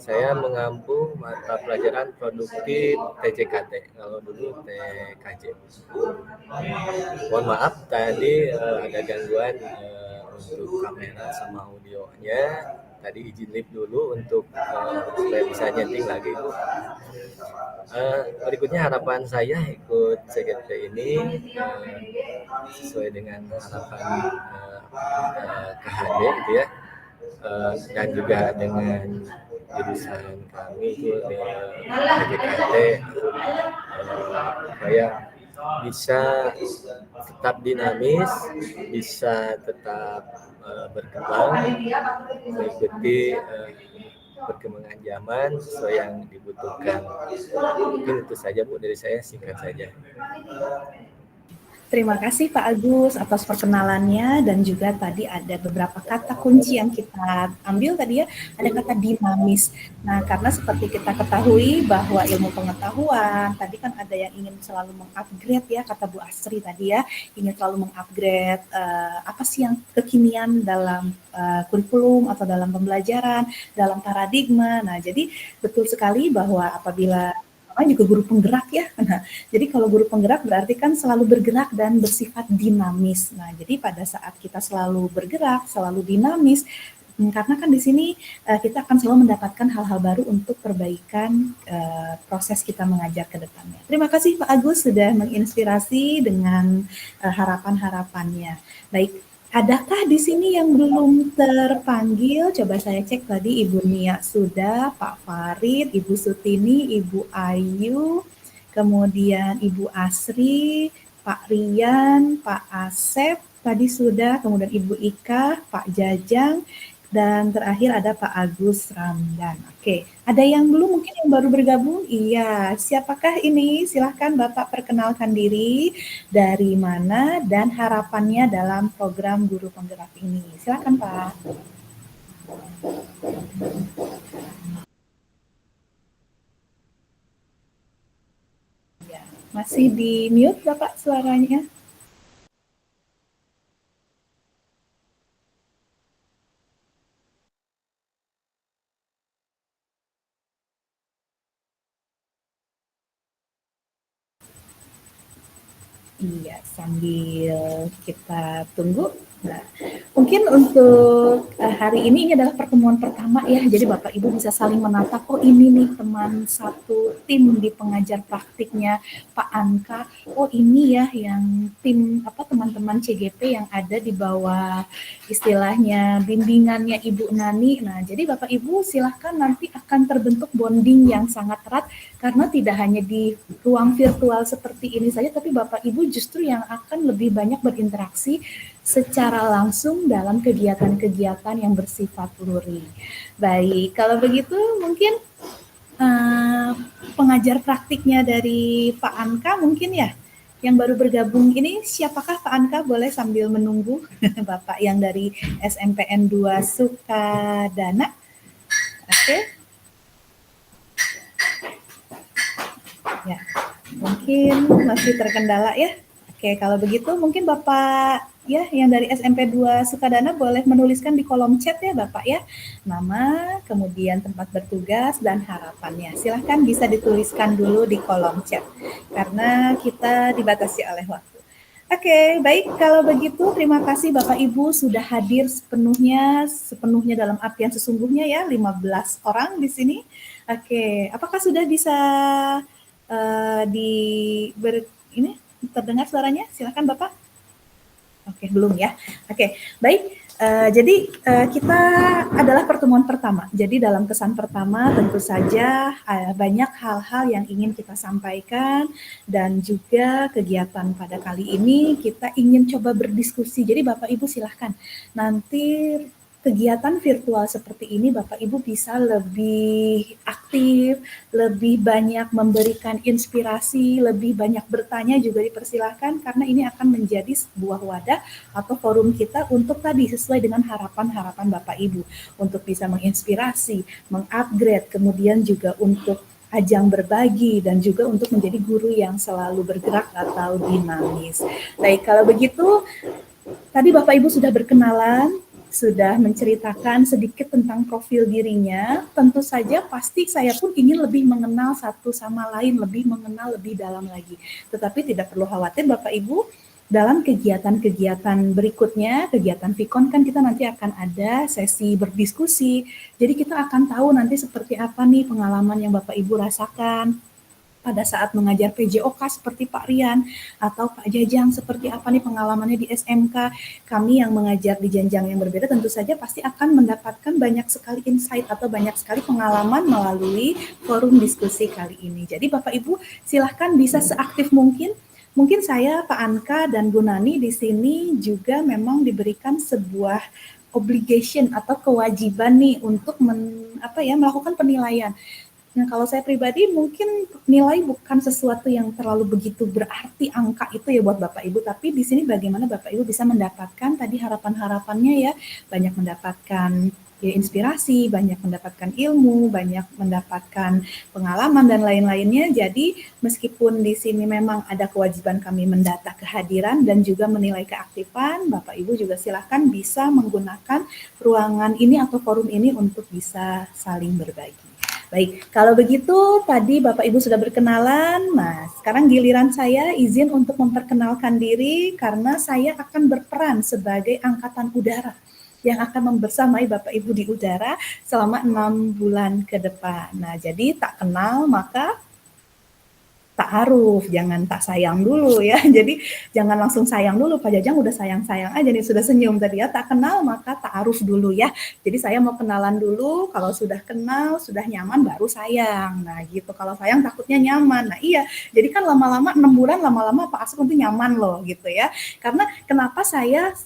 Saya mengampu mata pelajaran produktif TJKT, kalau dulu TKJ. Mohon maaf tadi ada gangguan untuk kamera sama audionya. Tadi izin live dulu untuk supaya bisa nyeting lagi. Berikutnya harapan saya ikut CGP ini sesuai dengan harapan KHD gitu ya, dan juga dengan jurusan kami itu di TJKT supaya bisa tetap dinamis, bisa tetap berkembang, mengikuti perkembangan zaman sesuai yang dibutuhkan. Mungkin itu saja Bu dari saya, singkat saja. Terima kasih Pak Agus atas perkenalannya dan juga tadi ada beberapa kata kunci yang kita ambil tadi ya, ada kata dinamis. Nah, karena seperti kita ketahui bahwa ilmu pengetahuan, tadi kan ada yang ingin selalu mengupgrade ya, kata Bu Asri tadi ya, ingin selalu mengupgrade apa sih yang kekinian dalam kurikulum atau dalam pembelajaran, dalam paradigma. Nah, jadi betul sekali bahwa apabila juga guru penggerak ya. Nah, jadi kalau guru penggerak berarti kan selalu bergerak dan bersifat dinamis. Nah, jadi pada saat kita selalu bergerak, selalu dinamis, karena kan di sini kita akan selalu mendapatkan hal-hal baru untuk perbaikan proses kita mengajar ke depannya. Terima kasih Pak Agus sudah menginspirasi dengan harapan-harapannya. Baik. Adakah di sini yang belum terpanggil? Coba saya cek tadi Ibu Nia sudah, Pak Farid, Ibu Sutini, Ibu Ayu, kemudian Ibu Asri, Pak Rian, Pak Asep, tadi sudah, kemudian Ibu Ika, Pak Jajang, dan terakhir ada Pak Agus Ramdan. Oke, ada yang belum mungkin yang baru bergabung? Iya, siapakah ini? Silahkan Bapak perkenalkan diri, dari mana, dan harapannya dalam program Guru Penggerak ini. Silahkan Pak. Ya, masih di mute Bapak suaranya? Iya, sambil kita tunggu. Nah, mungkin untuk hari ini adalah pertemuan pertama ya, jadi Bapak Ibu bisa saling menatap, oh ini nih teman satu tim di pengajar praktiknya Pak Anka, oh ini ya yang tim teman-teman CGP yang ada di bawah istilahnya bimbingannya Ibu Nani. Nah, jadi Bapak Ibu silahkan nanti akan terbentuk bonding yang sangat erat karena tidak hanya di ruang virtual seperti ini saja, tapi Bapak Ibu justru yang akan lebih banyak berinteraksi secara langsung dalam kegiatan-kegiatan yang bersifat luring. Baik, kalau begitu mungkin pengajar praktiknya dari Pak Anka mungkin ya, yang baru bergabung ini siapakah Pak Anka? Boleh sambil menunggu Bapak yang dari SMPN 2 Sukadana. Oke. Ya, mungkin masih terkendala ya. Oke, kalau begitu mungkin Bapak ya yang dari SMP 2 Sukadana boleh menuliskan di kolom chat ya Bapak ya. Nama, kemudian tempat bertugas dan harapannya. Silahkan bisa dituliskan dulu di kolom chat karena kita dibatasi oleh waktu. Oke, baik kalau begitu terima kasih Bapak Ibu sudah hadir sepenuhnya dalam artian sesungguhnya ya 15 orang di sini. Oke, apakah sudah bisa ini terdengar suaranya? Silakan Bapak. Oke, belum ya. Oke, baik. Jadi kita adalah pertemuan pertama. Jadi dalam kesan pertama tentu saja banyak hal-hal yang ingin kita sampaikan dan juga kegiatan pada kali ini kita ingin coba berdiskusi. Jadi Bapak Ibu silahkan nanti kegiatan virtual seperti ini Bapak Ibu bisa lebih aktif, lebih banyak memberikan inspirasi, lebih banyak bertanya juga dipersilahkan karena ini akan menjadi sebuah wadah atau forum kita untuk tadi sesuai dengan harapan-harapan Bapak Ibu untuk bisa menginspirasi, mengupgrade, kemudian juga untuk ajang berbagi dan juga untuk menjadi guru yang selalu bergerak atau dinamis. Baik, kalau begitu tadi Bapak Ibu sudah berkenalan, sudah menceritakan sedikit tentang profil dirinya, tentu saja pasti saya pun ingin lebih mengenal satu sama lain, lebih mengenal lebih dalam lagi. Tetapi tidak perlu khawatir Bapak Ibu, dalam kegiatan-kegiatan berikutnya, kegiatan Vikon kan kita nanti akan ada sesi berdiskusi, jadi kita akan tahu nanti seperti apa nih pengalaman yang Bapak Ibu rasakan pada saat mengajar PJOK seperti Pak Rian atau Pak Jajang seperti apa nih pengalamannya di SMK. Kami yang mengajar di jenjang yang berbeda tentu saja pasti akan mendapatkan banyak sekali insight atau banyak sekali pengalaman melalui forum diskusi kali ini. Jadi Bapak Ibu silahkan bisa seaktif mungkin. Mungkin saya, Pak Anka, dan Bu Nani di sini juga memang diberikan sebuah obligation atau kewajiban nih untuk melakukan penilaian. Nah, kalau saya pribadi mungkin nilai bukan sesuatu yang terlalu begitu berarti angka itu ya buat Bapak Ibu, tapi di sini bagaimana Bapak Ibu bisa mendapatkan tadi harapan-harapannya ya, banyak mendapatkan ya, inspirasi, banyak mendapatkan ilmu, banyak mendapatkan pengalaman dan lain-lainnya. Jadi meskipun di sini memang ada kewajiban kami mendata kehadiran dan juga menilai keaktifan, Bapak Ibu juga silakan bisa menggunakan ruangan ini atau forum ini untuk bisa saling berbagi. Baik, kalau begitu tadi Bapak Ibu sudah berkenalan, nah sekarang giliran saya izin untuk memperkenalkan diri karena saya akan berperan sebagai angkatan udara yang akan membersamai Bapak Ibu di udara selama 6 bulan ke depan. Nah, jadi tak kenal maka ta'aruf, jangan tak sayang dulu ya. Jadi jangan langsung sayang dulu, Pak Jajang udah sayang-sayang aja nih, sudah senyum tadi ya. Tak kenal maka ta'aruf dulu ya. Jadi saya mau kenalan dulu, kalau sudah kenal, sudah nyaman baru sayang. Nah gitu, kalau sayang takutnya nyaman. Nah iya, jadi kan lama-lama 6 bulan, lama-lama Pak Asep nanti nyaman loh gitu ya. Karena kenapa saya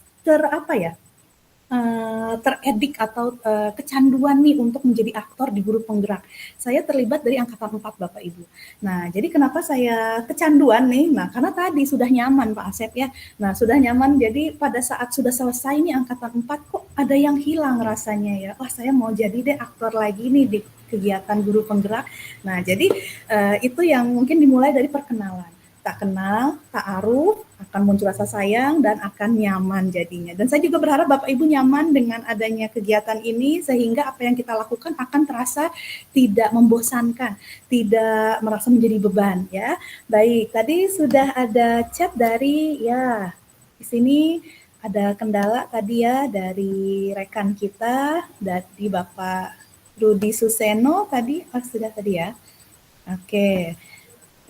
teredik atau kecanduan nih untuk menjadi aktor di Guru Penggerak. Saya terlibat dari angkatan 4 Bapak Ibu. Nah, jadi kenapa saya kecanduan nih? Nah, karena tadi sudah nyaman Pak Asep ya. Nah, sudah nyaman jadi pada saat sudah selesai nih angkatan 4 kok ada yang hilang rasanya ya. Wah, saya mau jadi deh aktor lagi nih di kegiatan Guru Penggerak. Nah, jadi itu yang mungkin dimulai dari perkenalan. Tak kenal, ta'aruf, akan muncul rasa sayang dan akan nyaman jadinya. Dan saya juga berharap Bapak Ibu nyaman dengan adanya kegiatan ini sehingga apa yang kita lakukan akan terasa tidak membosankan, tidak merasa menjadi beban ya. Baik, tadi sudah ada chat dari di sini ada kendala tadi ya dari rekan kita dari Bapak Rudi Suseno tadi sudah tadi ya. Oke.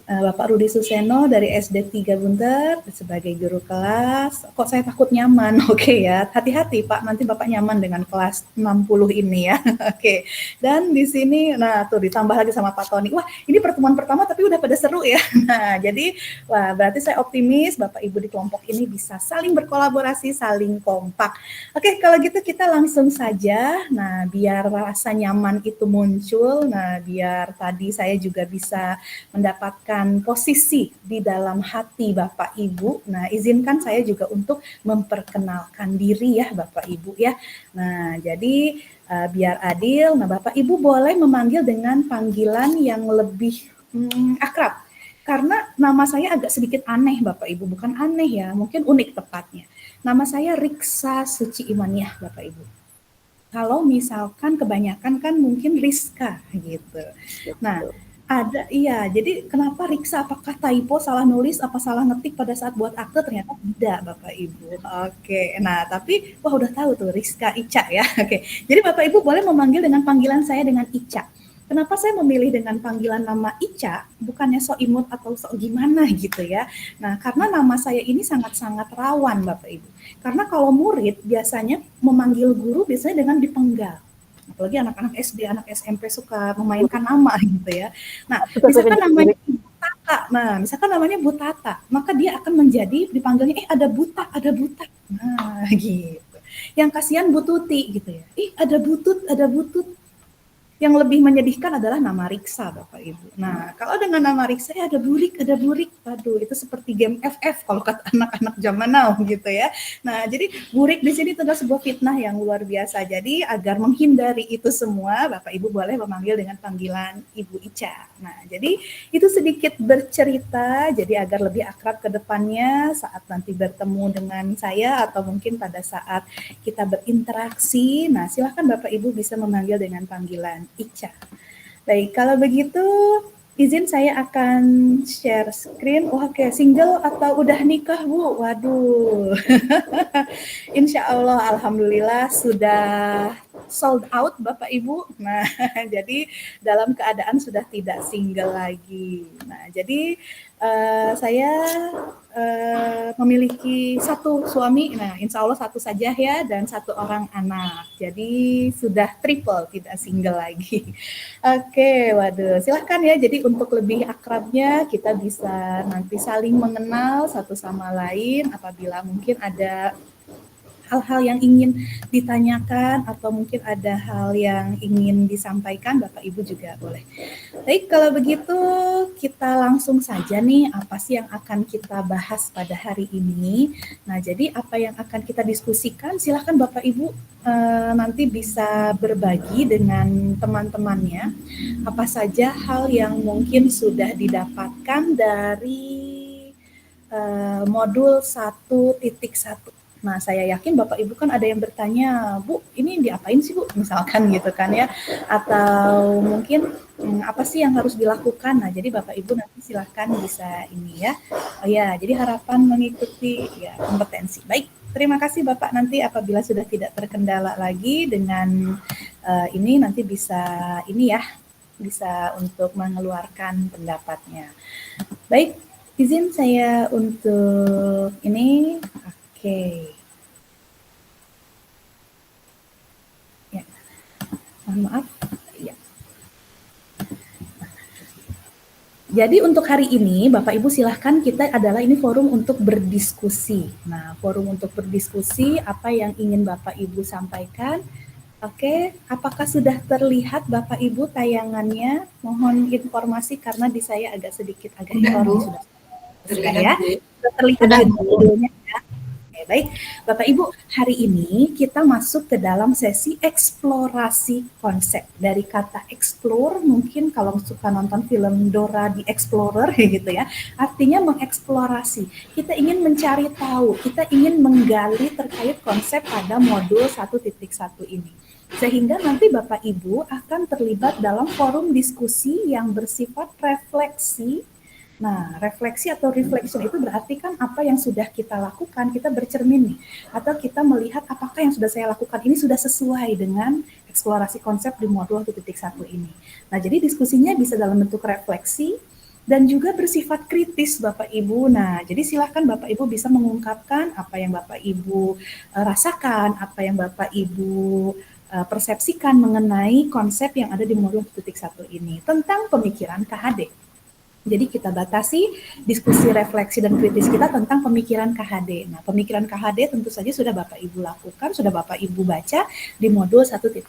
Bapak Rudi Suseno dari SD 3 Bunter sebagai guru kelas. Kok saya takut nyaman? Oke ya, hati-hati Pak, nanti Bapak nyaman dengan kelas 60 ini ya. Oke. Dan di sini, nah tuh ditambah lagi sama Pak Tony. Wah, ini pertemuan pertama tapi udah pada seru ya. Nah, jadi wah berarti saya optimis Bapak Ibu di kelompok ini bisa saling berkolaborasi, saling kompak. Oke, kalau gitu kita langsung saja. Nah, biar rasa nyaman itu muncul, nah biar tadi saya juga bisa mendapatkan posisi di dalam hati Bapak Ibu. Nah, izinkan saya juga untuk memperkenalkan diri ya Bapak Ibu ya. Nah, jadi biar adil, nah Bapak Ibu boleh memanggil dengan panggilan yang lebih akrab. Karena nama saya agak sedikit aneh Bapak Ibu, bukan aneh ya, mungkin unik tepatnya. Nama saya Riksa Suci Imaniah Bapak Ibu. Kalau misalkan kebanyakan kan mungkin Rizka gitu. Nah, ada, iya. Jadi kenapa Riksa? Apakah typo, salah nulis, apa salah ngetik pada saat buat akte? Ternyata tidak, Bapak Ibu. Oke, nah tapi wah udah tahu tuh Rizka Ica ya. Oke, jadi Bapak Ibu boleh memanggil dengan panggilan saya dengan Ica. Kenapa saya memilih dengan panggilan nama Ica? Bukannya sok imut atau sok gimana gitu ya. Nah, karena nama saya ini sangat-sangat rawan Bapak Ibu. Karena kalau murid biasanya memanggil guru biasanya dengan dipenggal. Apalagi anak-anak SD, anak SMP suka memainkan nama gitu ya. Nah, misalkan namanya Bu Tata. Nah, misalkan namanya Bu Tata, maka dia akan menjadi dipanggilnya ada Buta, ada Buta. Nah, gitu. Yang kasihan Bu Tuti gitu ya. Ada Butut, ada Butut. Yang lebih menyedihkan adalah nama Riksa, Bapak Ibu. Nah, kalau dengan nama Riksa ada Burik, ada Burik. Waduh, itu seperti game FF kalau kata anak-anak zaman now gitu ya. Nah, jadi Burik di sini adalah sebuah fitnah yang luar biasa. Jadi agar menghindari itu semua, Bapak Ibu boleh memanggil dengan panggilan Ibu Ica. Nah, jadi itu sedikit bercerita, jadi agar lebih akrab ke depannya saat nanti bertemu dengan saya atau mungkin pada saat kita berinteraksi. Nah, silahkan Bapak Ibu bisa memanggil dengan panggilan Ica. Baik, kalau begitu izin saya akan share screen. Oke, single atau udah nikah Bu? Waduh. Insya Allah, Alhamdulillah sudah sold out Bapak Ibu. Nah, jadi dalam keadaan sudah tidak single lagi. Nah, jadi saya memiliki satu suami, nah insya Allah satu saja ya, dan satu orang anak. Jadi sudah triple, tidak single lagi. Oke, waduh, silahkan ya. Jadi untuk lebih akrabnya kita bisa nanti saling mengenal satu sama lain apabila mungkin ada hal-hal yang ingin ditanyakan atau mungkin ada hal yang ingin disampaikan, Bapak Ibu juga boleh. Baik, kalau begitu kita langsung saja nih apa sih yang akan kita bahas pada hari ini. Nah, jadi apa yang akan kita diskusikan, silahkan Bapak Ibu nanti bisa berbagi dengan teman-temannya apa saja hal yang mungkin sudah didapatkan dari modul 1.1. Nah, saya yakin Bapak Ibu kan ada yang bertanya, Bu, ini diapain sih Bu? Misalkan gitu kan ya. Atau mungkin apa sih yang harus dilakukan? Nah, jadi Bapak Ibu nanti silahkan bisa ini ya. Oh ya, jadi harapan mengikuti ya kompetensi. Baik, terima kasih Bapak, nanti apabila sudah tidak terkendala lagi dengan ini nanti bisa ini ya, bisa untuk mengeluarkan pendapatnya. Baik, izin saya untuk ini. Oke. Ya. Mohon maaf. Ya. Jadi untuk hari ini Bapak Ibu silahkan, kita adalah ini forum untuk berdiskusi. Nah, forum untuk berdiskusi apa yang ingin Bapak Ibu sampaikan. Oke, apakah sudah terlihat Bapak Ibu tayangannya? Mohon informasi karena di saya agak sedikit error. Sudah ya. Sudah terlihat videonya ya. Baik, Bapak Ibu, hari ini kita masuk ke dalam sesi eksplorasi konsep. Dari kata explore, mungkin kalau suka nonton film Dora the Explorer gitu ya, artinya mengeksplorasi. Kita ingin mencari tahu, kita ingin menggali terkait konsep pada modul 1.1 ini. Sehingga nanti Bapak Ibu akan terlibat dalam forum diskusi yang bersifat refleksi. Nah, refleksi atau reflection itu berarti kan apa yang sudah kita lakukan, kita bercermin nih. Atau kita melihat apakah yang sudah saya lakukan ini sudah sesuai dengan eksplorasi konsep di modul 1.1 ini. Nah, jadi diskusinya bisa dalam bentuk refleksi, dan juga bersifat kritis Bapak Ibu. Nah, jadi silakan Bapak Ibu bisa mengungkapkan apa yang Bapak Ibu rasakan, apa yang Bapak Ibu persepsikan mengenai konsep yang ada di modul 1.1 ini tentang pemikiran KHD. Jadi kita batasi diskusi refleksi dan kritis kita tentang pemikiran KHD. Nah, pemikiran KHD tentu saja sudah Bapak Ibu lakukan, sudah Bapak Ibu baca di modul 1.1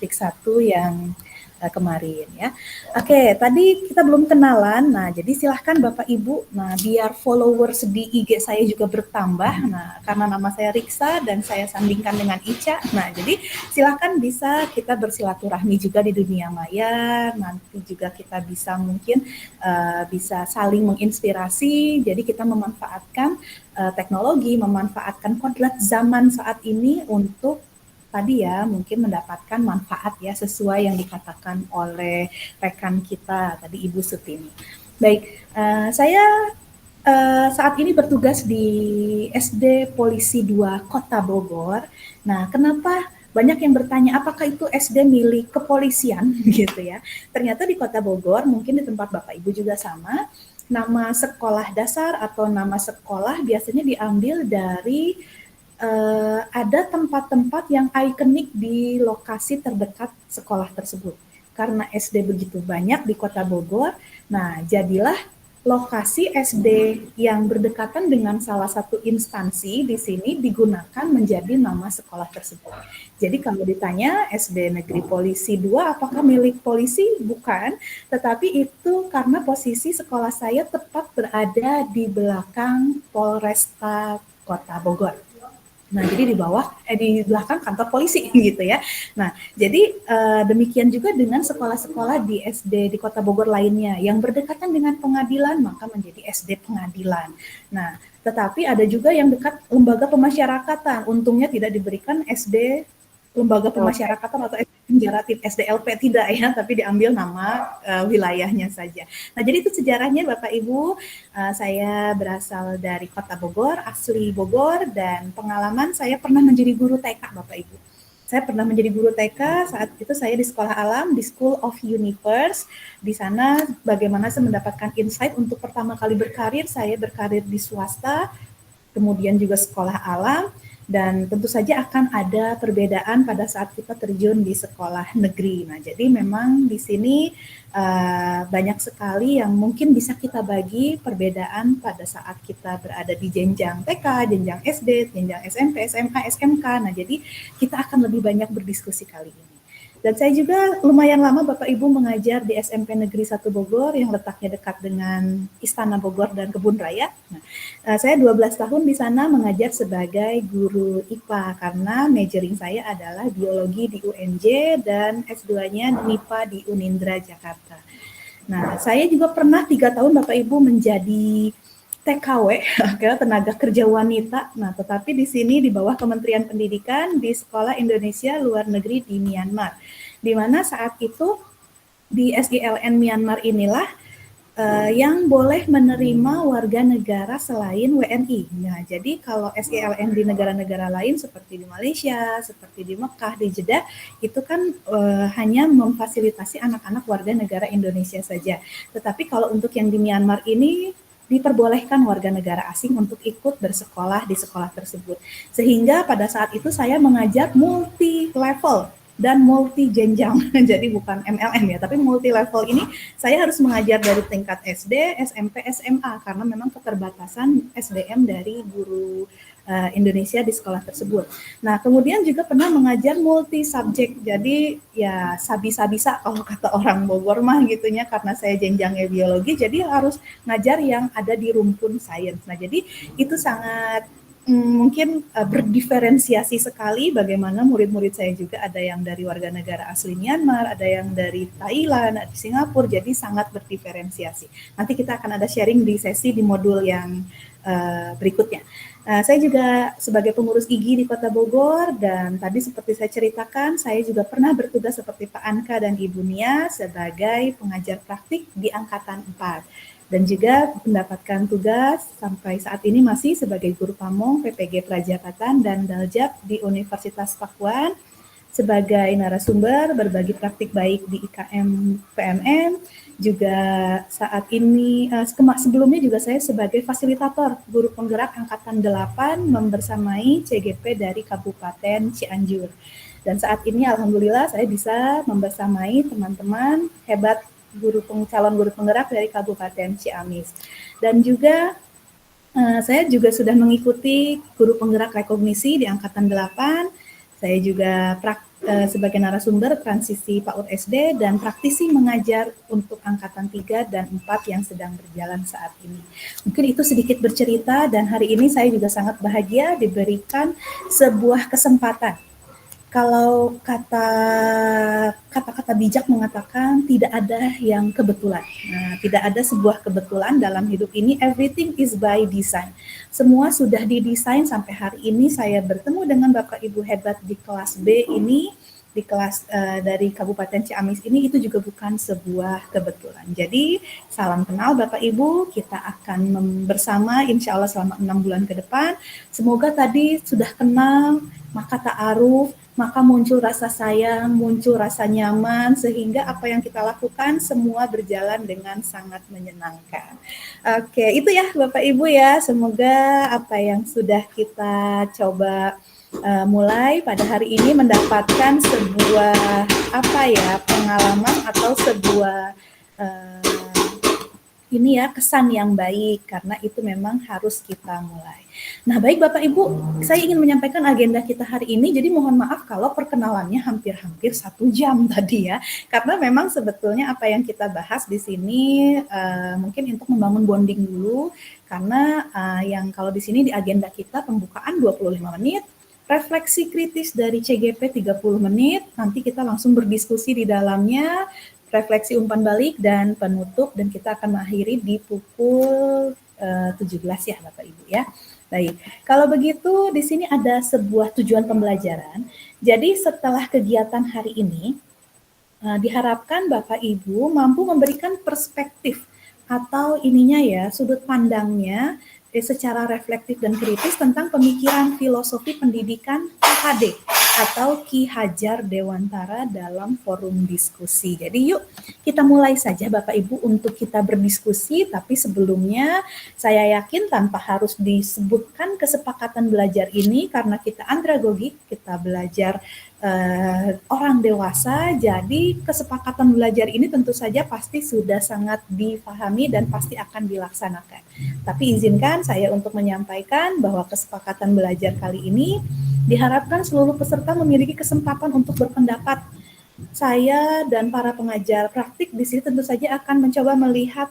yang kemarin ya. Oke, tadi kita belum kenalan. Nah, jadi silahkan Bapak Ibu, nah biar followers di IG saya juga bertambah. Nah, karena nama saya Riksa dan saya sandingkan dengan Ica. Nah, jadi silahkan bisa kita bersilaturahmi juga di dunia maya. Nanti juga kita bisa mungkin bisa saling menginspirasi. Jadi kita memanfaatkan teknologi, memanfaatkan kodrat zaman saat ini untuk tadi ya mungkin mendapatkan manfaat ya sesuai yang dikatakan oleh rekan kita tadi Ibu Sutini. Baik, saya saat ini bertugas di SD Polisi 2 Kota Bogor. Nah, kenapa banyak yang bertanya apakah itu SD milik kepolisian gitu ya. Ternyata di Kota Bogor, mungkin di tempat Bapak Ibu juga sama, nama sekolah dasar atau nama sekolah biasanya diambil dari ada tempat-tempat yang ikonik di lokasi terdekat sekolah tersebut. Karena SD begitu banyak di Kota Bogor, nah jadilah lokasi SD yang berdekatan dengan salah satu instansi di sini digunakan menjadi nama sekolah tersebut. Jadi kalau ditanya SD Negeri Polisi 2 apakah milik polisi? Bukan, tetapi itu karena posisi sekolah saya tepat berada di belakang Polresta Kota Bogor. Nah, jadi di belakang kantor polisi gitu ya. Nah, jadi demikian juga dengan sekolah-sekolah di SD di Kota Bogor lainnya yang berdekatan dengan pengadilan maka menjadi SD pengadilan. Nah, tetapi ada juga yang dekat lembaga pemasyarakatan. Untungnya tidak diberikan SD lembaga pemasyarakatan atau SDLP tidak ya, tapi diambil nama wilayahnya saja. Nah, jadi itu sejarahnya Bapak Ibu. Saya berasal dari Kota Bogor, asli Bogor, dan pengalaman saya pernah menjadi guru TK Bapak Ibu. Saya pernah menjadi guru TK, saat itu saya di Sekolah Alam, di School of Universe. Di sana bagaimana saya mendapatkan insight untuk pertama kali berkarir, saya berkarir di swasta, kemudian juga sekolah alam, dan tentu saja akan ada perbedaan pada saat kita terjun di sekolah negeri. Nah, jadi memang di sini banyak sekali yang mungkin bisa kita bagi perbedaan pada saat kita berada di jenjang TK, jenjang SD, jenjang SMP, SMA, SMK. Nah, jadi kita akan lebih banyak berdiskusi kali ini. Dan saya juga lumayan lama Bapak Ibu mengajar di SMP Negeri 1 Bogor yang letaknya dekat dengan Istana Bogor dan Kebun Raya. Nah, saya 12 tahun di sana mengajar sebagai guru IPA karena majoring saya adalah biologi di UNJ dan S2-nya MIPA di Unindra Jakarta. Nah, saya juga pernah 3 tahun Bapak Ibu menjadi TKW, tenaga kerja wanita. Nah, tetapi di sini di bawah Kementerian Pendidikan di Sekolah Indonesia Luar Negeri di Myanmar, di mana saat itu di SILN Myanmar inilah yang boleh menerima warga negara selain WNI. Nah, jadi kalau SILN di negara-negara lain seperti di Malaysia, seperti di Mekah, di Jeddah, itu kan hanya memfasilitasi anak-anak warga negara Indonesia saja. Tetapi kalau untuk yang di Myanmar ini diperbolehkan warga negara asing untuk ikut bersekolah di sekolah tersebut. Sehingga pada saat itu saya mengajar multi level dan multi jenjang. Jadi bukan MLM ya, tapi multi level ini saya harus mengajar dari tingkat SD, SMP, SMA karena memang keterbatasan SDM dari guru Indonesia di sekolah tersebut. Nah, kemudian juga pernah mengajar multi subjek. Jadi ya sabisa-bisa kalau kata orang Bogor mah gitunya, karena saya jenjangnya biologi, jadi harus ngajar yang ada di rumpun sains. Nah, jadi itu sangat mungkin berdiferensiasi sekali bagaimana murid-murid saya juga ada yang dari warga negara asli Myanmar, ada yang dari Thailand, ada di Singapura, jadi sangat berdiferensiasi. Nanti kita akan ada sharing di sesi di modul yang berikutnya. Saya juga sebagai pengurus IGI di Kota Bogor, dan tadi seperti saya ceritakan, saya juga pernah bertugas seperti Pak Anka dan Ibu Nia sebagai pengajar praktik di Angkatan 4. Dan juga mendapatkan tugas sampai saat ini masih sebagai guru pamong PPG Prajakatan dan Daljab di Universitas Pakuan. sebagai narasumber berbagi praktik baik di IKM PMN, juga saat ini sebelumnya juga saya sebagai fasilitator guru penggerak angkatan 8 membersamai CGP dari Kabupaten Cianjur. Dan saat ini alhamdulillah saya bisa membersamai teman-teman hebat calon guru penggerak dari Kabupaten Ciamis. Dan juga saya juga sudah mengikuti guru penggerak rekognisi di angkatan 8. Saya juga sebagai narasumber transisi PAUD SD dan praktisi mengajar untuk angkatan 3 dan 4 yang sedang berjalan saat ini. Mungkin itu sedikit bercerita, dan hari ini saya juga sangat bahagia diberikan sebuah kesempatan. Kalau kata-kata bijak mengatakan tidak ada yang kebetulan. Nah, tidak ada sebuah kebetulan dalam hidup ini, everything is by design. Semua sudah didesain sampai hari ini saya bertemu dengan Bapak Ibu hebat di kelas B ini, di kelas dari Kabupaten Ciamis ini, itu juga bukan sebuah kebetulan. Jadi salam kenal Bapak Ibu, kita akan bersama insya Allah selama 6 bulan ke depan. Semoga tadi sudah kenal, maka ta'aruf, maka muncul rasa sayang, muncul rasa nyaman, sehingga apa yang kita lakukan semua berjalan dengan sangat menyenangkan. Oke, itu ya Bapak Ibu ya, semoga apa yang sudah kita coba mulai pada hari ini mendapatkan sebuah pengalaman atau sebuah kesan yang baik, karena itu memang harus kita mulai. Nah, baik Bapak Ibu, saya ingin menyampaikan agenda kita hari ini, jadi mohon maaf kalau perkenalannya hampir-hampir 1 jam tadi ya, karena memang sebetulnya apa yang kita bahas di sini mungkin untuk membangun bonding dulu, karena yang kalau di sini di agenda kita pembukaan 25 menit, refleksi kritis dari CGP 30 menit, nanti kita langsung berdiskusi di dalamnya, refleksi umpan balik dan penutup, dan kita akan mengakhiri di pukul 17 ya Bapak Ibu ya. Baik, kalau begitu di sini ada sebuah tujuan pembelajaran. Jadi setelah kegiatan hari ini, diharapkan Bapak Ibu mampu memberikan perspektif atau sudut pandangnya secara reflektif dan kritis tentang pemikiran filosofi pendidikan KHD atau Ki Hajar Dewantara dalam forum diskusi. Jadi yuk kita mulai saja Bapak Ibu untuk kita berdiskusi, tapi sebelumnya saya yakin tanpa harus disebutkan kesepakatan belajar ini, karena kita andragogik, kita belajar orang dewasa, jadi kesepakatan belajar ini tentu saja pasti sudah sangat difahami dan pasti akan dilaksanakan. Tapi izinkan saya untuk menyampaikan bahwa kesepakatan belajar kali ini diharapkan seluruh peserta memiliki kesempatan untuk berpendapat. Saya dan para pengajar praktik di sini tentu saja akan mencoba melihat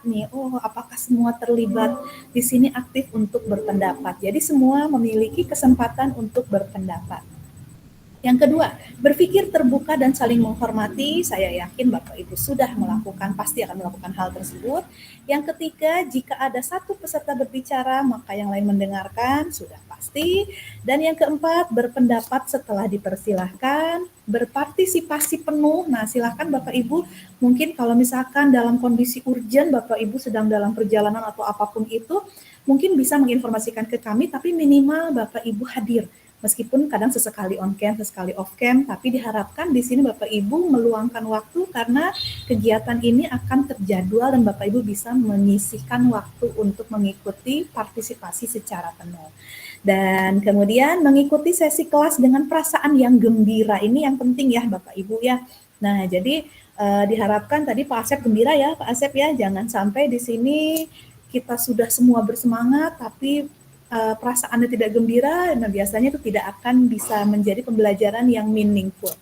apakah semua terlibat di sini aktif untuk berpendapat. Jadi semua memiliki kesempatan untuk berpendapat. Yang kedua, berpikir terbuka dan saling menghormati. Saya yakin Bapak Ibu sudah pasti akan melakukan hal tersebut. Yang ketiga, jika ada satu peserta berbicara, maka yang lain mendengarkan, sudah pasti. Dan yang keempat, berpendapat setelah dipersilahkan, berpartisipasi penuh. Nah, silakan Bapak Ibu, mungkin kalau misalkan dalam kondisi urgent, Bapak Ibu sedang dalam perjalanan atau apapun itu, mungkin bisa menginformasikan ke kami, tapi minimal Bapak Ibu hadir. Meskipun kadang sesekali on cam, sesekali off cam, tapi diharapkan di sini Bapak Ibu meluangkan waktu, karena kegiatan ini akan terjadwal dan Bapak Ibu bisa menyisihkan waktu untuk mengikuti partisipasi secara penuh. Dan kemudian mengikuti sesi kelas dengan perasaan yang gembira, ini yang penting ya Bapak Ibu ya. Nah, jadi diharapkan tadi Pak Asep gembira ya, Pak Asep ya, jangan sampai di sini kita sudah semua bersemangat tapi perasaannya tidak gembira. Nah, biasanya itu tidak akan bisa menjadi pembelajaran yang meaningful.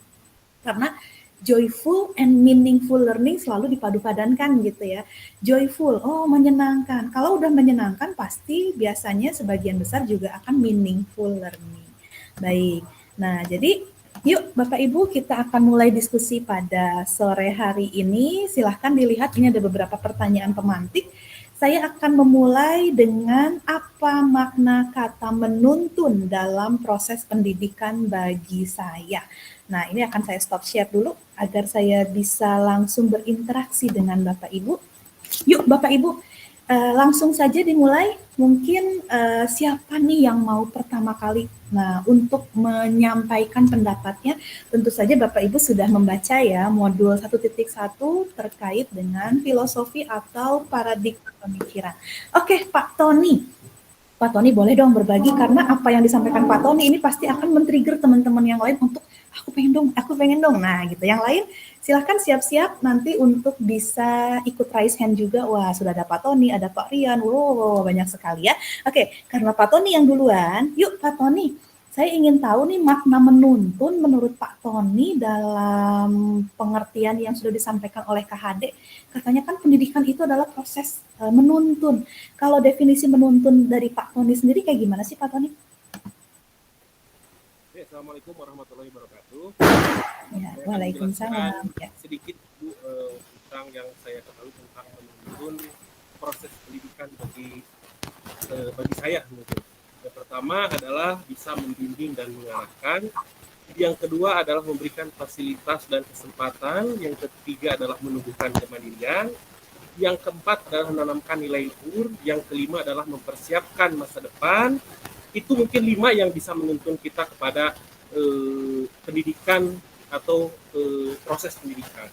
Karena joyful and meaningful learning selalu dipadupadankan gitu ya. Joyful, menyenangkan. Kalau udah menyenangkan pasti biasanya sebagian besar juga akan meaningful learning. Baik, nah jadi yuk Bapak Ibu kita akan mulai diskusi pada sore hari ini. Silahkan dilihat, ini ada beberapa pertanyaan pemantik. Saya akan memulai dengan apa makna kata menuntun dalam proses pendidikan bagi saya. Nah, ini akan saya stop share dulu agar saya bisa langsung berinteraksi dengan Bapak Ibu. Yuk Bapak Ibu, Langsung saja dimulai, mungkin siapa nih yang mau pertama kali untuk menyampaikan pendapatnya. Tentu saja Bapak Ibu sudah membaca ya modul 1.1 terkait dengan filosofi atau paradigma pemikiran. Oke, Pak Tony. Pak Tony boleh dong berbagi, karena apa yang disampaikan Pak Tony ini pasti akan men-trigger teman-teman yang lain untuk aku pengen dong. Nah gitu, yang lain silahkan siap-siap nanti untuk bisa ikut raise hand juga. Wah, sudah ada Pak Tony, ada Pak Rian, wow banyak sekali ya. Oke, karena Pak Tony yang duluan, yuk Pak Tony, saya ingin tahu nih makna menuntun menurut Pak Tony dalam pengertian yang sudah disampaikan oleh KHD. Katanya kan pendidikan itu adalah proses menuntun. Kalau definisi menuntun dari Pak Tony sendiri kayak gimana sih Pak Tony? Assalamualaikum warahmatullahi wabarakatuh. Ya, waalaikumsalam. Ya. Sedikit Bu tentang yang saya ketahui tentang menuntun proses pendidikan bagi saya mungkin. Yang pertama adalah bisa membimbing dan mengarahkan. Yang kedua adalah memberikan fasilitas dan kesempatan. Yang ketiga adalah menumbuhkan kemandirian. Yang keempat adalah menanamkan nilai luhur. Yang kelima adalah mempersiapkan masa depan. Itu mungkin 5 yang bisa menuntun kita kepada pendidikan atau proses pendidikan.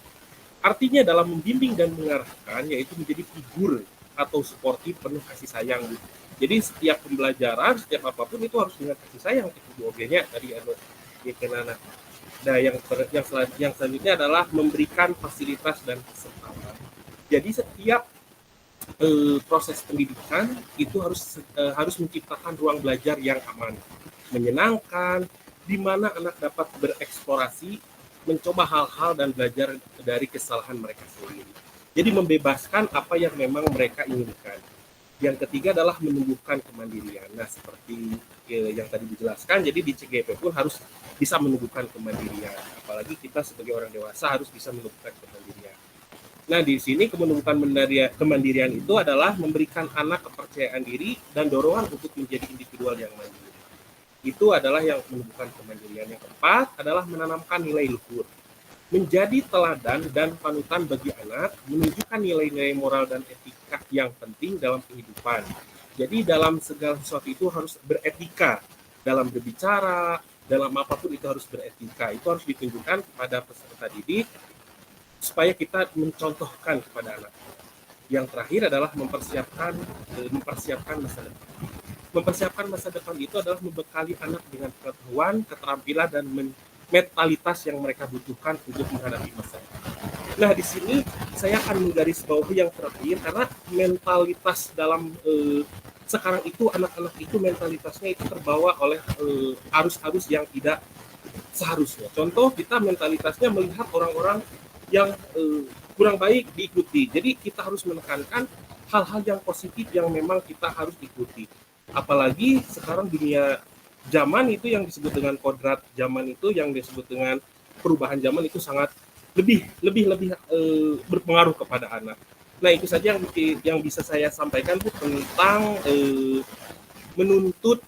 Artinya dalam membimbing dan mengarahkan yaitu menjadi figur atau suportif penuh kasih sayang. Jadi setiap pembelajaran, setiap apapun itu harus dengan kasih sayang itu objeknya dari anak. Nah, yang selanjutnya adalah memberikan fasilitas dan kesempatan. Jadi setiap proses pendidikan itu harus menciptakan ruang belajar yang aman, menyenangkan, di mana anak dapat bereksplorasi, mencoba hal-hal dan belajar dari kesalahan mereka sendiri. Jadi membebaskan apa yang memang mereka inginkan. Yang ketiga adalah menumbuhkan kemandirian. Nah, seperti yang tadi dijelaskan, jadi di CGP pun harus bisa menumbuhkan kemandirian. Apalagi kita sebagai orang dewasa harus bisa menumbuhkan kemandirian. Nah, di sini menumbuhkan kemandirian itu adalah memberikan anak kepercayaan diri dan dorongan untuk menjadi individual yang mandiri. Itu adalah yang menumbuhkan kemandirian. Yang keempat adalah menanamkan nilai luhur. Menjadi teladan dan panutan bagi anak, menunjukkan nilai-nilai moral dan etika yang penting dalam kehidupan. Jadi dalam segala sesuatu itu harus beretika. Dalam berbicara, dalam apapun itu harus beretika. Itu harus ditunjukkan kepada peserta didik, supaya kita mencontohkan kepada anak. Yang terakhir adalah mempersiapkan masa depan. Mempersiapkan masa depan itu adalah membekali anak dengan pengetahuan, keterampilan, dan mentalitas yang mereka butuhkan untuk menghadapi masa depan. Nah, di sini saya akan menggarisbawahi yang terakhir, karena mentalitas dalam sekarang itu anak-anak itu mentalitasnya itu terbawa oleh arus-arus yang tidak seharusnya. Contoh, kita mentalitasnya melihat orang-orang yang kurang baik diikuti. Jadi kita harus menekankan hal-hal yang positif yang memang kita harus ikuti. Apalagi sekarang dunia zaman itu yang disebut dengan kodrat zaman itu, yang disebut dengan perubahan zaman itu sangat lebih berpengaruh kepada anak. Nah, itu saja yang bisa saya sampaikan Bu tentang menuntut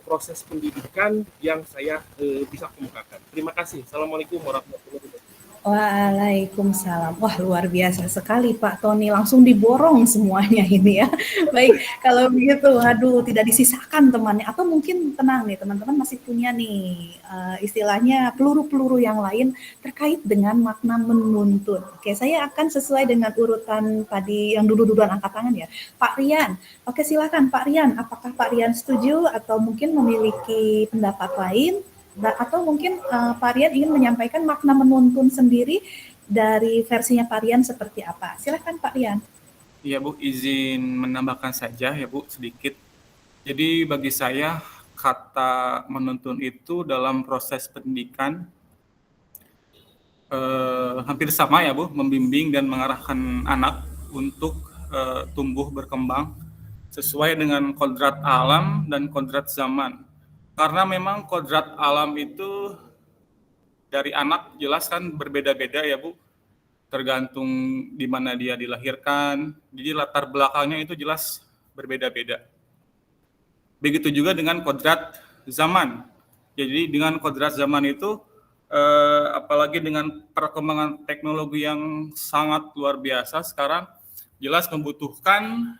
proses pendidikan yang saya bisa kemukakan. Terima kasih. Assalamualaikum warahmatullahi wabarakatuh. Waalaikumsalam. Wah, luar biasa sekali Pak Tony, langsung diborong semuanya ini ya. Baik, kalau begitu, aduh tidak disisakan temannya. Atau mungkin tenang nih, teman-teman masih punya nih istilahnya peluru-peluru yang lain terkait dengan makna menuntun. Oke, saya akan sesuai dengan urutan tadi yang dulu-duluan angkat tangan ya. Pak Rian, oke silakan Pak Rian. Apakah Pak Rian setuju atau mungkin memiliki pendapat lain? Atau mungkin Pak Rian ingin menyampaikan makna menuntun sendiri dari versinya Pak Rian seperti apa? Silakan Pak Rian. Iya Bu, izin menambahkan saja ya Bu sedikit. Jadi bagi saya kata menuntun itu dalam proses pendidikan hampir sama ya Bu, membimbing dan mengarahkan anak untuk tumbuh berkembang sesuai dengan kodrat alam dan kodrat zaman. Karena memang kodrat alam itu dari anak jelas kan berbeda-beda ya Bu, tergantung di mana dia dilahirkan, jadi latar belakangnya itu jelas berbeda-beda. Begitu juga dengan kodrat zaman. Jadi dengan kodrat zaman itu, apalagi dengan perkembangan teknologi yang sangat luar biasa sekarang, jelas membutuhkan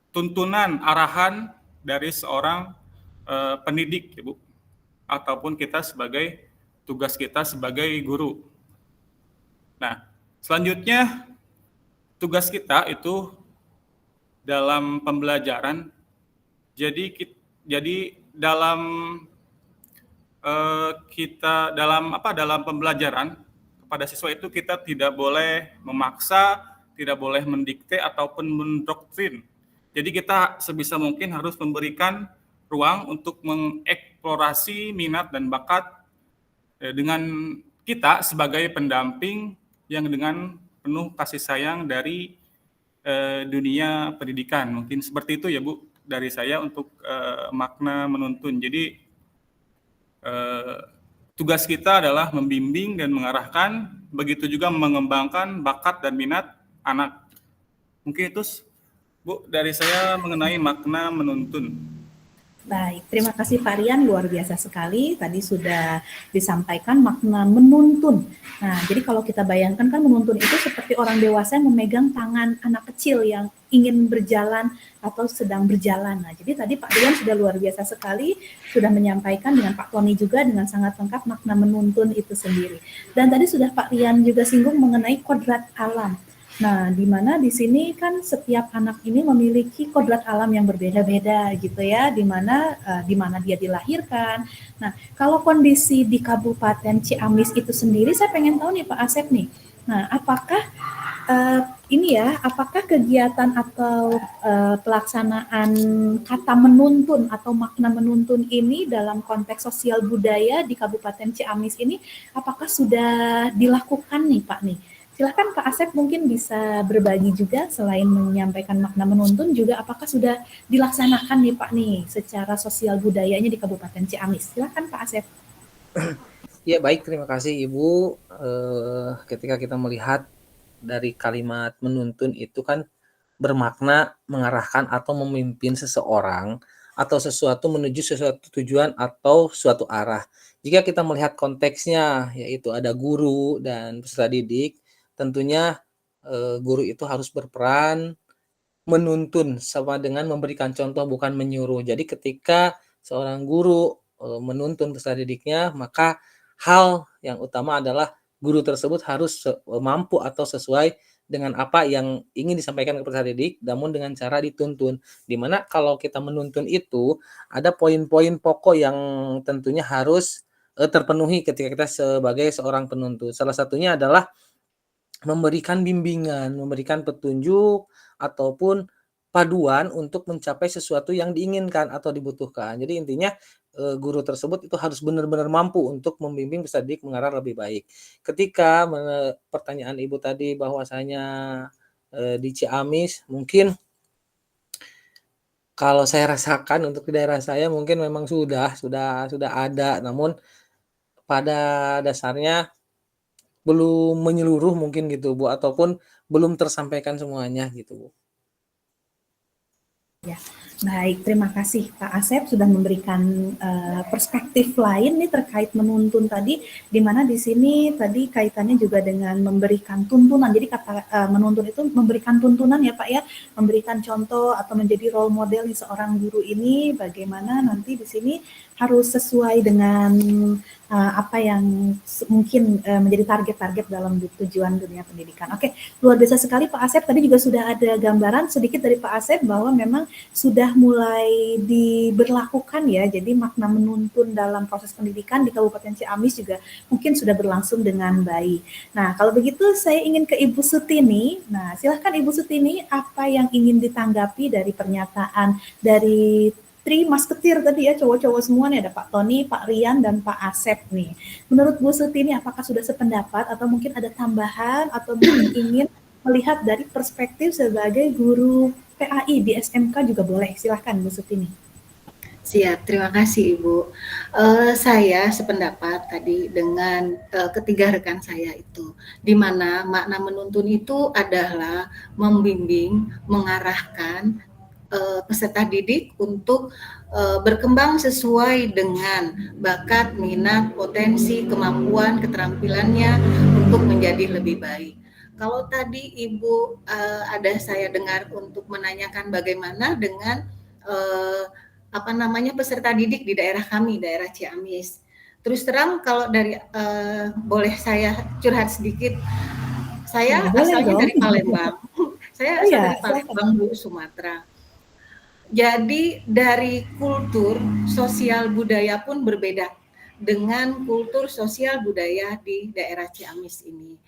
tuntunan arahan dari seorang pendidik, Ibu, ataupun kita sebagai tugas kita sebagai guru. Nah, selanjutnya tugas kita itu dalam pembelajaran. Jadi dalam dalam pembelajaran kepada siswa itu kita tidak boleh memaksa, tidak boleh mendikte ataupun mendoktrin. Jadi kita sebisa mungkin harus memberikan ruang untuk mengeksplorasi minat dan bakat dengan kita sebagai pendamping yang dengan penuh kasih sayang dari dunia pendidikan. Mungkin seperti itu ya Bu dari saya untuk makna menuntun. Jadi tugas kita adalah membimbing dan mengarahkan, begitu juga mengembangkan bakat dan minat anak. Mungkin itu Bu dari saya mengenai makna menuntun. Baik, terima kasih Pak Rian, luar biasa sekali. Tadi sudah disampaikan makna menuntun. Nah, jadi kalau kita bayangkan kan menuntun itu seperti orang dewasa yang memegang tangan anak kecil yang ingin berjalan atau sedang berjalan. Nah, jadi tadi Pak Rian sudah luar biasa sekali, sudah menyampaikan dengan Pak Tony juga dengan sangat lengkap makna menuntun itu sendiri. Dan tadi sudah Pak Rian juga singgung mengenai kodrat alam. Nah, di mana di sini kan setiap anak ini memiliki kodrat alam yang berbeda-beda gitu ya, di mana dia dilahirkan. Nah, kalau kondisi di Kabupaten Ciamis itu sendiri, saya pengen tahu nih Pak Asep nih. Nah, apakah apakah kegiatan atau pelaksanaan kata menuntun atau makna menuntun ini dalam konteks sosial budaya di Kabupaten Ciamis ini, apakah sudah dilakukan nih Pak nih? Silakan Pak Asep mungkin bisa berbagi juga selain menyampaikan makna menuntun juga apakah sudah dilaksanakan nih Pak nih secara sosial budayanya di Kabupaten Ciamis. Silakan Pak Asep. Ya baik, terima kasih Ibu. Ketika kita melihat dari kalimat menuntun itu kan bermakna mengarahkan atau memimpin seseorang atau sesuatu menuju sesuatu tujuan atau suatu arah. Jika kita melihat konteksnya yaitu ada guru dan peserta didik, tentunya guru itu harus berperan menuntun sama dengan memberikan contoh bukan menyuruh. Jadi ketika seorang guru menuntun peserta didiknya, maka hal yang utama adalah guru tersebut harus mampu atau sesuai dengan apa yang ingin disampaikan ke peserta didik, namun dengan cara dituntun. Dimana kalau kita menuntun itu ada poin-poin pokok yang tentunya harus terpenuhi ketika kita sebagai seorang penuntun. Salah satunya adalah memberikan bimbingan, memberikan petunjuk, ataupun paduan untuk mencapai sesuatu yang diinginkan atau dibutuhkan. Jadi intinya guru tersebut itu harus benar-benar mampu untuk membimbing peserta didik mengarah lebih baik. Ketika pertanyaan Ibu tadi bahwasanya di Ciamis, mungkin kalau saya rasakan untuk di daerah saya mungkin memang sudah ada, namun pada dasarnya belum menyeluruh mungkin gitu Bu, ataupun belum tersampaikan semuanya gitu Bu. Ya, baik, terima kasih Pak Asep sudah memberikan perspektif lain nih terkait menuntun tadi, di mana di sini tadi kaitannya juga dengan memberikan tuntunan. Jadi kata menuntun itu memberikan tuntunan ya Pak ya, memberikan contoh atau menjadi role model di seorang guru ini bagaimana nanti di sini harus sesuai dengan apa yang mungkin menjadi target-target dalam tujuan dunia pendidikan. Oke, luar biasa sekali Pak Asep. Tadi juga sudah ada gambaran sedikit dari Pak Asep bahwa memang sudah mulai diberlakukan ya. Jadi makna menuntun dalam proses pendidikan di Kabupaten Ciamis juga mungkin sudah berlangsung dengan baik. Nah, kalau begitu saya ingin ke Ibu Sutini. Nah, silahkan Ibu Sutini, apa yang ingin ditanggapi dari pernyataan dari Masketir tadi ya, cowok-cowok semua nih, ada Pak Tony, Pak Rian, dan Pak Asep nih. Menurut Bu Sutini, apakah sudah sependapat atau mungkin ada tambahan atau mungkin ingin melihat dari perspektif sebagai guru PAI di SMK juga boleh. Silahkan Bu Sutini. Siap, terima kasih Ibu. Saya sependapat tadi dengan ketiga rekan saya itu, di mana makna menuntun itu adalah membimbing, mengarahkan peserta didik untuk berkembang sesuai dengan bakat, minat, potensi, kemampuan, keterampilannya untuk menjadi lebih baik. Kalau tadi Ibu ada saya dengar untuk menanyakan bagaimana dengan peserta didik di daerah kami, daerah Ciamis. Terus terang kalau dari boleh saya curhat sedikit, saya asalnya dari Palembang. Saya asal dari Palembang, Bu, Sumatera. Jadi dari kultur sosial budaya pun berbeda dengan kultur sosial budaya di daerah Ciamis ini.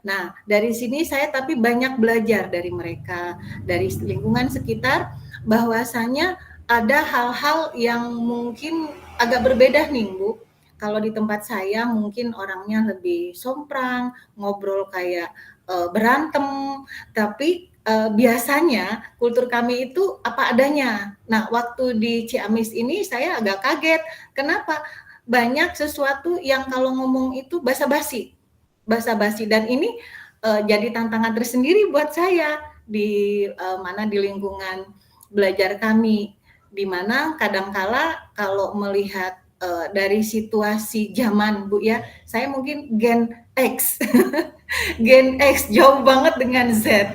Nah, dari sini saya tapi banyak belajar dari mereka, dari lingkungan sekitar, bahwasanya ada hal-hal yang mungkin agak berbeda nih, Bu. Kalau di tempat saya mungkin orangnya lebih somprang, ngobrol kayak berantem, tapi biasanya kultur kami itu apa adanya. Nah, waktu di Ciamis ini saya agak kaget. Kenapa? Banyak sesuatu yang kalau ngomong itu basa-basi, dan ini jadi tantangan tersendiri buat saya di di lingkungan belajar kami, di mana kadangkala kalau melihat dari situasi zaman, Bu ya, saya mungkin Gen X, Gen X jauh banget dengan Z.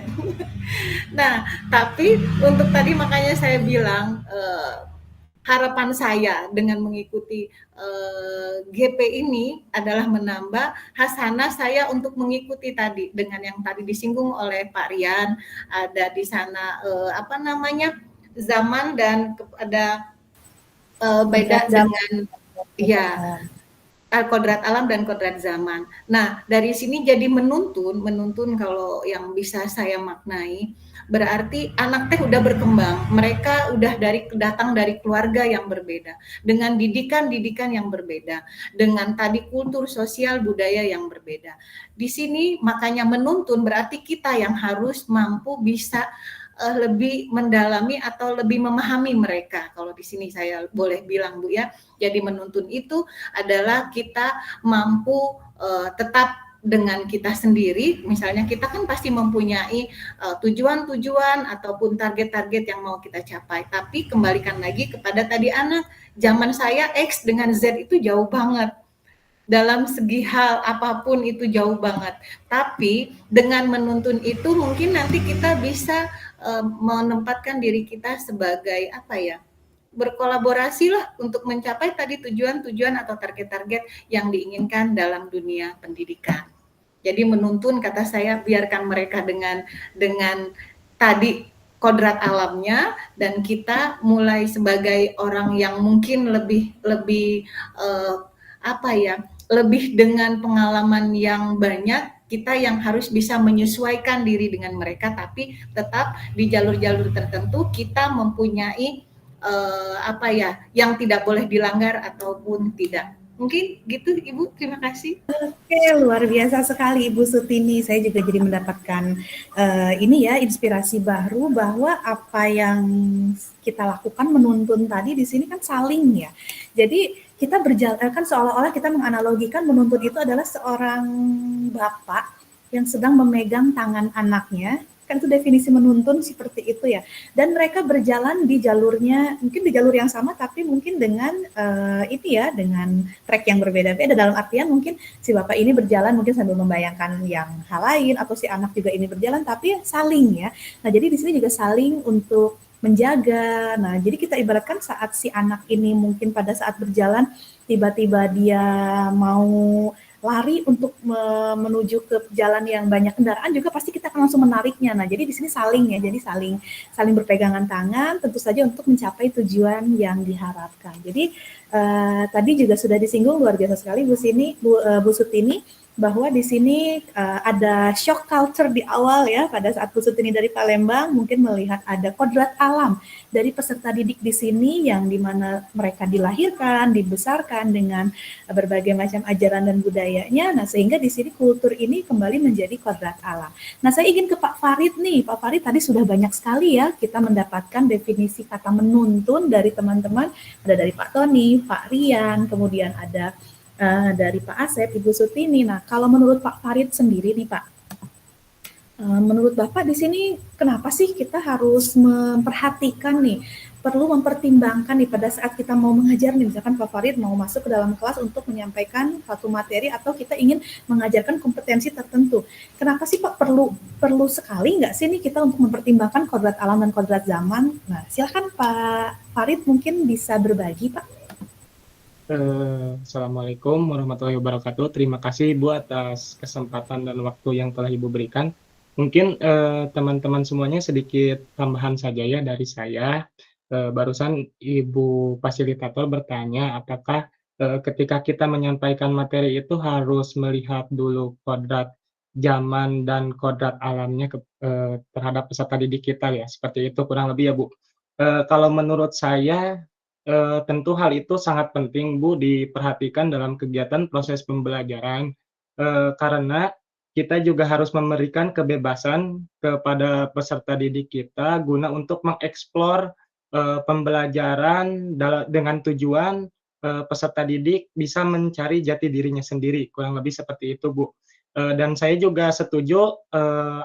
Nah, tapi untuk tadi makanya saya bilang harapan saya dengan mengikuti GP ini adalah menambah hasanah saya untuk mengikuti tadi dengan yang tadi disinggung oleh Pak Rian, ada di sana zaman dan ada beda dengan kodrat alam dan kodrat zaman. Nah, dari sini jadi menuntun kalau yang bisa saya maknai, berarti anak teh udah berkembang, mereka udah datang dari keluarga yang berbeda, dengan didikan yang berbeda, dengan tadi kultur sosial budaya yang berbeda. Di sini makanya menuntun berarti kita yang harus mampu bisa lebih mendalami atau lebih memahami mereka. Kalau di sini saya boleh bilang, Bu ya, jadi menuntun itu adalah kita mampu tetap dengan kita sendiri. Misalnya kita kan pasti mempunyai tujuan-tujuan ataupun target-target yang mau kita capai. Tapi kembalikan lagi kepada tadi anak, zaman saya X dengan Z itu jauh banget. Dalam segi hal apapun itu jauh banget. Tapi dengan menuntun itu mungkin nanti kita bisa menempatkan diri kita sebagai berkolaborasi lah untuk mencapai tadi tujuan-tujuan atau target-target yang diinginkan dalam dunia pendidikan. Jadi menuntun, kata saya, biarkan mereka dengan tadi kodrat alamnya, dan kita mulai sebagai orang yang mungkin lebih dengan pengalaman yang banyak, kita yang harus bisa menyesuaikan diri dengan mereka, tapi tetap di jalur-jalur tertentu kita mempunyai yang tidak boleh dilanggar ataupun tidak. Mungkin gitu, Ibu. Terima kasih. Oke, luar biasa sekali Ibu Sutini. Saya juga jadi mendapatkan inspirasi baru bahwa apa yang kita lakukan menuntun tadi di sini kan saling ya. Jadi kita berjalan kan seolah-olah kita menganalogikan menuntun itu adalah seorang bapak yang sedang memegang tangan anaknya. Kan itu definisi menuntun seperti itu ya. Dan mereka berjalan di jalurnya, mungkin di jalur yang sama tapi mungkin dengan dengan track yang berbeda-beda. Dalam artian mungkin si bapak ini berjalan mungkin sambil membayangkan yang hal lain, atau si anak juga ini berjalan, tapi saling ya. Nah, jadi di sini juga saling untuk menjaga. Nah, jadi kita ibaratkan saat si anak ini mungkin pada saat berjalan tiba-tiba dia mau lari untuk menuju ke jalan yang banyak kendaraan, juga pasti kita akan langsung menariknya. Nah, jadi di sini saling ya, jadi saling berpegangan tangan, tentu saja untuk mencapai tujuan yang diharapkan. Jadi tadi juga sudah disinggung luar biasa sekali Bu Sutini, bahwa di sini ada shock culture di awal ya, pada saat Bu Sutini dari Palembang mungkin melihat ada kodrat alam dari peserta didik di sini yang dimana mereka dilahirkan, dibesarkan dengan berbagai macam ajaran dan budayanya. Nah, sehingga di sini kultur ini kembali menjadi kodrat alam. Nah, saya ingin ke Pak Farid nih. Pak Farid, tadi sudah banyak sekali ya kita mendapatkan definisi kata menuntun dari teman-teman. Ada dari Pak Tony, Pak Rian, kemudian ada dari Pak Asep, Ibu Sutini. Nah, kalau menurut Pak Farid sendiri nih Pak, Menurut Bapak di sini kenapa sih kita harus memperhatikan nih, perlu mempertimbangkan nih pada saat kita mau mengajar nih, misalkan Pak Farid mau masuk ke dalam kelas untuk menyampaikan satu materi atau kita ingin mengajarkan kompetensi tertentu. Kenapa sih Pak perlu sekali nggak sih nih kita untuk mempertimbangkan kodrat alam dan kodrat zaman? Nah, silakan Pak Farid mungkin bisa berbagi Pak. Assalamualaikum warahmatullahi wabarakatuh. Terima kasih Ibu atas kesempatan dan waktu yang telah Ibu berikan. Mungkin teman-teman semuanya sedikit tambahan saja ya dari saya. Barusan Ibu fasilitator bertanya apakah ketika kita menyampaikan materi itu harus melihat dulu kodrat zaman dan kodrat alamnya terhadap peserta didik kita ya. Seperti itu kurang lebih ya Bu. Kalau menurut saya tentu hal itu sangat penting Bu diperhatikan dalam kegiatan proses pembelajaran, karena kita juga harus memberikan kebebasan kepada peserta didik kita guna untuk mengeksplor pembelajaran dengan tujuan peserta didik bisa mencari jati dirinya sendiri, kurang lebih seperti itu Bu. Dan saya juga setuju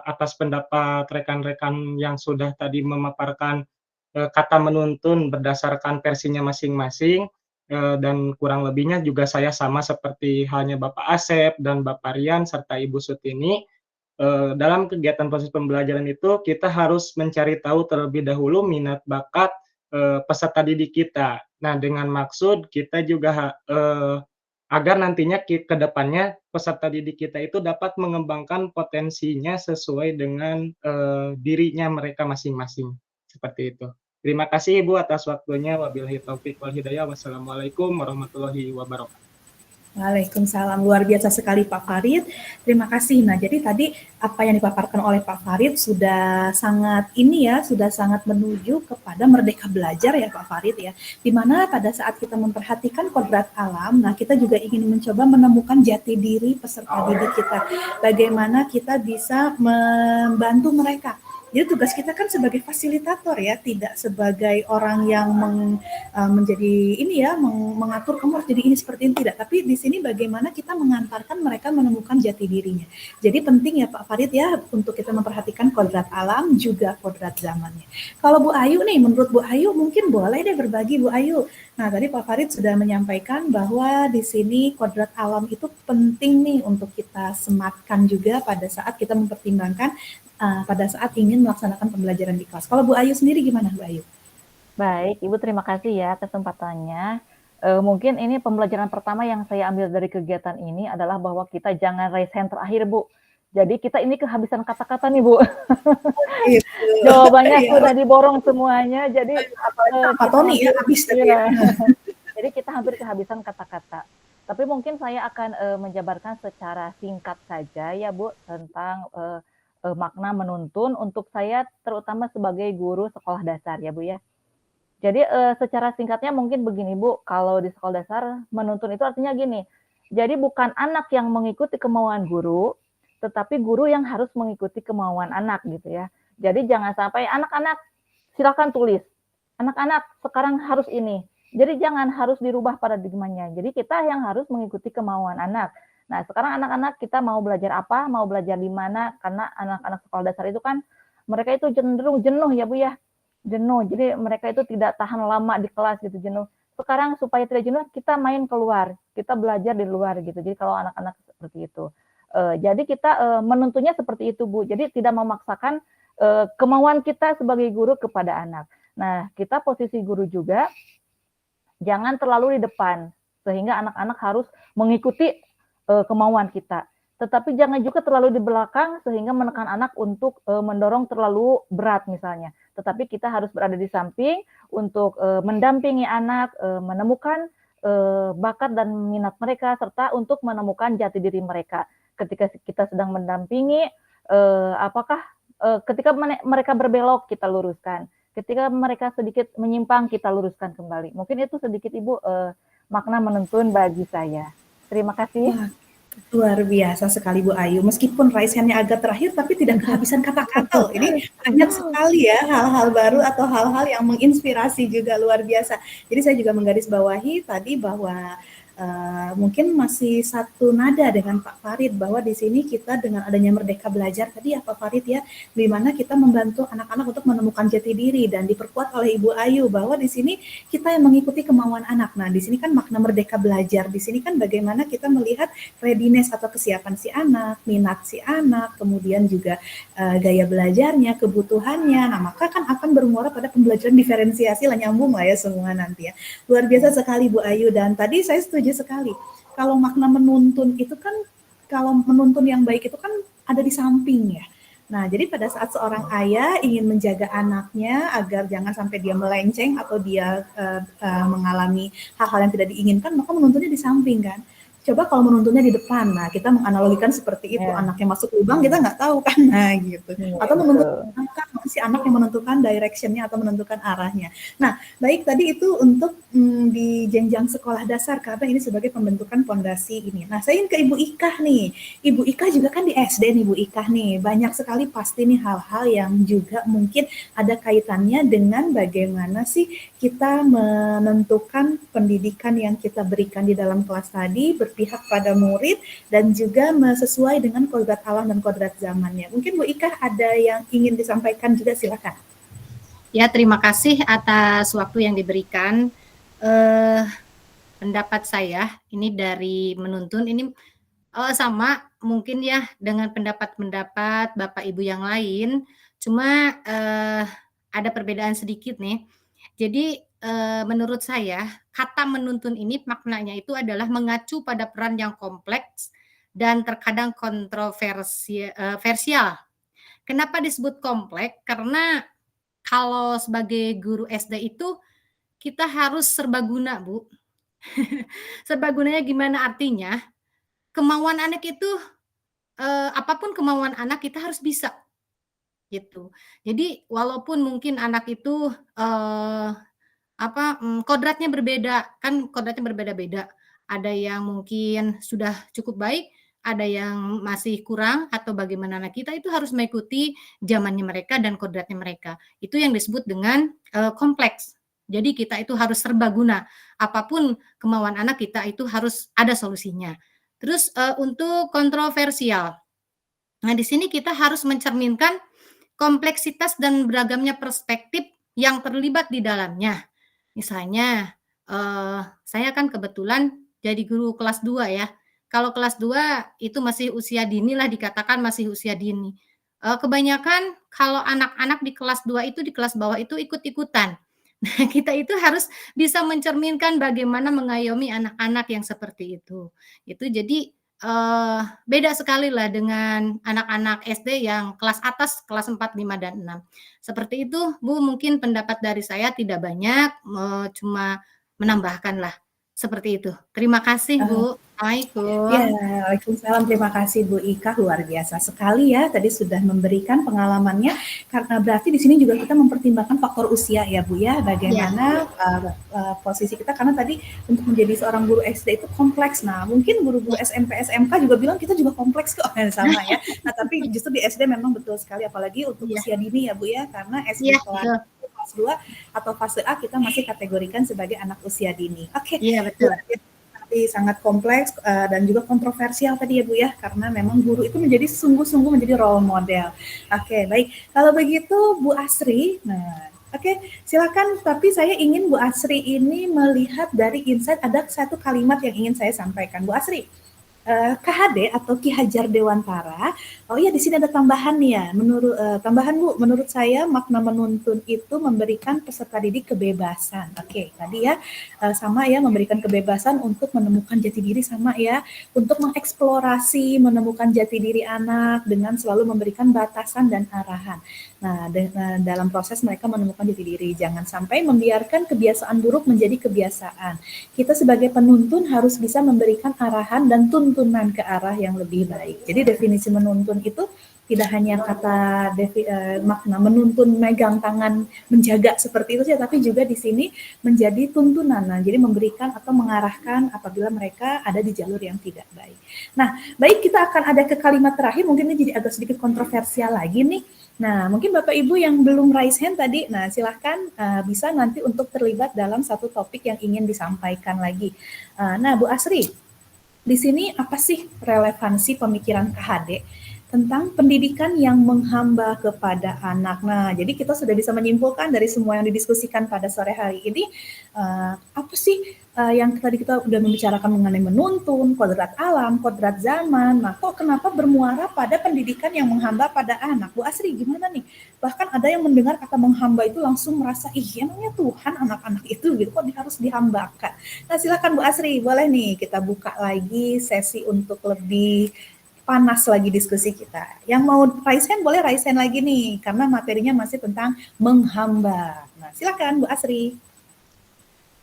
atas pendapat rekan-rekan yang sudah tadi memaparkan kata menuntun berdasarkan versinya masing-masing, dan kurang lebihnya juga saya sama seperti halnya Bapak Asep dan Bapak Rian serta Ibu Sutini. Dalam kegiatan proses pembelajaran itu kita harus mencari tahu terlebih dahulu minat bakat peserta didik kita. Nah, dengan maksud kita juga agar nantinya ke depannya peserta didik kita itu dapat mengembangkan potensinya sesuai dengan dirinya mereka masing-masing. Seperti itu. Terima kasih Ibu atas waktunya. Wabillahi taufik wal hidayah. Wassalamualaikum warahmatullahi wabarakatuh. Waalaikumsalam, luar biasa sekali Pak Farid. Terima kasih. Nah, jadi tadi apa yang dipaparkan oleh Pak Farid sudah sangat sudah sangat menuju kepada merdeka belajar ya Pak Farid ya. Dimana pada saat kita memperhatikan kodrat alam, nah kita juga ingin mencoba menemukan jati diri peserta didik kita. Bagaimana kita bisa membantu mereka. Jadi tugas kita kan sebagai fasilitator ya, tidak sebagai orang yang menjadi mengatur kamu harus jadi ini seperti ini, tidak. Tapi di sini bagaimana kita mengantarkan mereka menemukan jati dirinya. Jadi penting ya Pak Farid ya untuk kita memperhatikan kodrat alam juga kodrat zamannya. Kalau Bu Ayu nih, menurut Bu Ayu mungkin boleh deh berbagi Bu Ayu. Nah tadi Pak Farid sudah menyampaikan bahwa di sini kodrat alam itu penting nih untuk kita sematkan juga pada saat kita mempertimbangkan pada saat ingin melaksanakan pembelajaran di kelas. Kalau Bu Ayu sendiri gimana Bu Ayu? Baik, Ibu terima kasih ya kesempatannya. Mungkin ini pembelajaran pertama yang saya ambil dari kegiatan ini adalah bahwa kita jangan raise hand terakhir Bu. Jadi kita ini kehabisan kata-kata nih Bu. Jawabannya sudah diborong semuanya. Jadi Pak Tony ya habis tadi ya. Jadi kita hampir kehabisan kata-kata. Tapi mungkin saya akan menjabarkan secara singkat saja ya Bu tentang makna menuntun untuk saya terutama sebagai guru sekolah dasar ya Bu ya. Jadi secara singkatnya mungkin begini Bu, kalau di sekolah dasar menuntun itu artinya gini, jadi bukan anak yang mengikuti kemauan guru, tetapi guru yang harus mengikuti kemauan anak gitu ya. Jadi jangan sampai anak-anak silakan tulis, anak-anak sekarang harus ini, jadi jangan harus dirubah paradigmanya, jadi kita yang harus mengikuti kemauan anak. Nah, sekarang anak-anak kita mau belajar apa, mau belajar di mana, karena anak-anak sekolah dasar itu kan mereka itu cenderung jenuh ya Bu ya, jenuh. Jadi mereka itu tidak tahan lama di kelas gitu, jenuh. Sekarang supaya tidak jenuh, kita main keluar, kita belajar di luar gitu. Jadi kalau anak-anak seperti itu. Jadi kita menentunya seperti itu Bu. Jadi tidak memaksakan kemauan kita sebagai guru kepada anak. Nah, kita posisi guru juga jangan terlalu di depan, sehingga anak-anak harus mengikuti kemauan kita. Tetapi jangan juga terlalu di belakang sehingga menekan anak untuk mendorong terlalu berat misalnya. Tetapi kita harus berada di samping untuk mendampingi anak, menemukan bakat dan minat mereka, serta untuk menemukan jati diri mereka. Ketika kita sedang mendampingi, ketika mereka berbelok kita luruskan. Ketika mereka sedikit menyimpang kita luruskan kembali. Mungkin itu sedikit Ibu makna menuntun bagi saya. Terima kasih. Luar biasa sekali Bu Ayu. Meskipun raise hand-nya agak terakhir, tapi tidak kehabisan kata-kata. Ini banyak sekali ya hal-hal baru atau hal-hal yang menginspirasi juga luar biasa. Jadi saya juga menggarisbawahi tadi bahwa mungkin masih satu nada dengan Pak Farid bahwa di sini kita dengan adanya Merdeka Belajar tadi ya Pak Farid ya, di mana kita membantu anak-anak untuk menemukan jati diri dan diperkuat oleh Ibu Ayu bahwa di sini kita yang mengikuti kemauan anak. Nah, di sini kan makna Merdeka Belajar, di sini kan bagaimana kita melihat readiness atau kesiapan si anak, minat si anak, kemudian juga gaya belajarnya, kebutuhannya. Nah, maka kan akan bermuara pada pembelajaran diferensiasi lah, nyambung lah ya semua nanti ya. Luar biasa sekali Bu Ayu, dan tadi saya setuju sekali. Kalau makna menuntun itu kan, kalau menuntun yang baik itu kan ada di samping ya. Nah, jadi pada saat seorang ayah ingin menjaga anaknya agar jangan sampai dia melenceng atau dia mengalami hal-hal yang tidak diinginkan, maka menuntunnya di samping kan. Coba kalau menuntunnya di depan, nah kita menganalogikan seperti itu, anaknya masuk lubang kita nggak tahu kan, nah gitu. Atau menuntut si anak yang menentukan directionnya atau menentukan arahnya. Nah, baik tadi itu untuk di jenjang sekolah dasar karena ini sebagai pembentukan fondasi ini. Nah, saya ingin ke Ibu Ika nih. Ibu Ika juga kan di SD nih, Bu Ika nih. Banyak sekali pasti nih hal-hal yang juga mungkin ada kaitannya dengan bagaimana sih kita menentukan pendidikan yang kita berikan di dalam kelas tadi, berpihak pada murid dan juga sesuai dengan kodrat alam dan kodrat zamannya. Mungkin Bu Ika ada yang ingin disampaikan juga, silakan. Ya, terima kasih atas waktu yang diberikan. Pendapat saya ini dari menuntun ini sama mungkin ya dengan pendapat-pendapat Bapak Ibu yang lain, cuma ada perbedaan sedikit nih. Jadi menurut saya kata menuntun ini maknanya itu adalah mengacu pada peran yang kompleks dan terkadang kontroversial. Kenapa disebut kompleks? Karena kalau sebagai guru SD itu kita harus serbaguna, Bu. Serbagunanya gimana artinya? Kemauan anak itu apapun kemauan anak kita harus bisa. Gitu. Jadi walaupun mungkin anak itu kodratnya berbeda, kan kodratnya berbeda-beda. Ada yang mungkin sudah cukup baik, ada yang masih kurang atau bagaimana. Nah, kita itu harus mengikuti zamannya mereka dan kodratnya mereka. Itu yang disebut dengan kompleks. Jadi kita itu harus serbaguna. Apapun kemauan anak kita itu harus ada solusinya. Terus untuk kontroversial. Nah, di sini kita harus mencerminkan kompleksitas dan beragamnya perspektif yang terlibat di dalamnya. Misalnya, saya kan kebetulan jadi guru kelas 2 ya. Kalau kelas 2 itu masih usia dini lah, dikatakan masih usia dini. Kebanyakan kalau anak-anak di kelas 2 itu, di kelas bawah itu ikut-ikutan. Nah, kita itu harus bisa mencerminkan bagaimana mengayomi anak-anak yang seperti itu. Itu jadi beda sekali lah dengan anak-anak SD yang kelas atas, kelas 4, 5, dan 6. Seperti itu, Bu, mungkin pendapat dari saya tidak banyak, cuma menambahkan lah. Seperti itu. Terima kasih, Bu. Assalamualaikum. Ya, Waalaikumsalam. Terima kasih Bu Ika, luar biasa sekali ya. Tadi sudah memberikan pengalamannya, karena berarti di sini juga kita mempertimbangkan faktor usia ya Bu ya. Bagaimana posisi kita, karena tadi untuk menjadi seorang guru SD itu kompleks. Nah, mungkin guru-guru SMP, SMK juga bilang kita juga kompleks kok, sama ya. Nah, tapi justru di SD memang betul sekali, apalagi untuk usia dini ya Bu ya, karena SD kelas 2 atau fase A kita masih kategorikan sebagai anak usia dini. Oke. Iya, betul. Sangat kompleks dan juga kontroversial tadi ya Bu ya, karena memang guru itu menjadi sungguh-sungguh menjadi role model. Oke, baik. Kalau begitu Bu Asri, silakan. Tapi saya ingin Bu Asri ini melihat dari insight, ada satu kalimat yang ingin saya sampaikan. Bu Asri, KHD atau Ki Hajar Dewantara. Oh iya, di sini ada tambahan ya. Tambahan Bu, menurut saya makna menuntun itu memberikan peserta didik kebebasan. Oke, tadi ya sama ya, memberikan kebebasan untuk menemukan jati diri, sama ya, untuk mengeksplorasi menemukan jati diri anak dengan selalu memberikan batasan dan arahan. Nah, dalam proses mereka menemukan jati diri, jangan sampai membiarkan kebiasaan buruk menjadi kebiasaan. Kita sebagai penuntun harus bisa memberikan arahan dan tuntunan ke arah yang lebih baik. Jadi definisi menuntun itu tidak hanya kata makna menuntun, megang tangan, menjaga seperti itu saja, tapi juga di sini menjadi tuntunan. Nah, jadi memberikan atau mengarahkan apabila mereka ada di jalur yang tidak baik. Nah, baik, kita akan ada ke kalimat terakhir, mungkin ini jadi agak sedikit kontroversial lagi nih. Nah, mungkin Bapak Ibu yang belum raise hand tadi, nah silahkan bisa nanti untuk terlibat dalam satu topik yang ingin disampaikan lagi. Nah, Bu Asri, di sini apa sih relevansi pemikiran KHD tentang pendidikan yang menghamba kepada anak? Nah, jadi kita sudah bisa menyimpulkan dari semua yang didiskusikan pada sore hari ini, apa sih yang tadi kita udah membicarakan mengenai menuntun, kodrat alam, kodrat zaman. Nah, kok kenapa bermuara pada pendidikan yang menghamba pada anak? Bu Asri, gimana nih? Bahkan ada yang mendengar kata menghamba itu langsung merasa, ih emangnya Tuhan anak-anak itu gitu, kok harus dihambakan? Nah, silakan Bu Asri, boleh nih kita buka lagi sesi untuk lebih panas lagi diskusi kita. Yang mau raise hand boleh raise hand lagi nih, karena materinya masih tentang menghamba. Nah, silakan Bu Asri.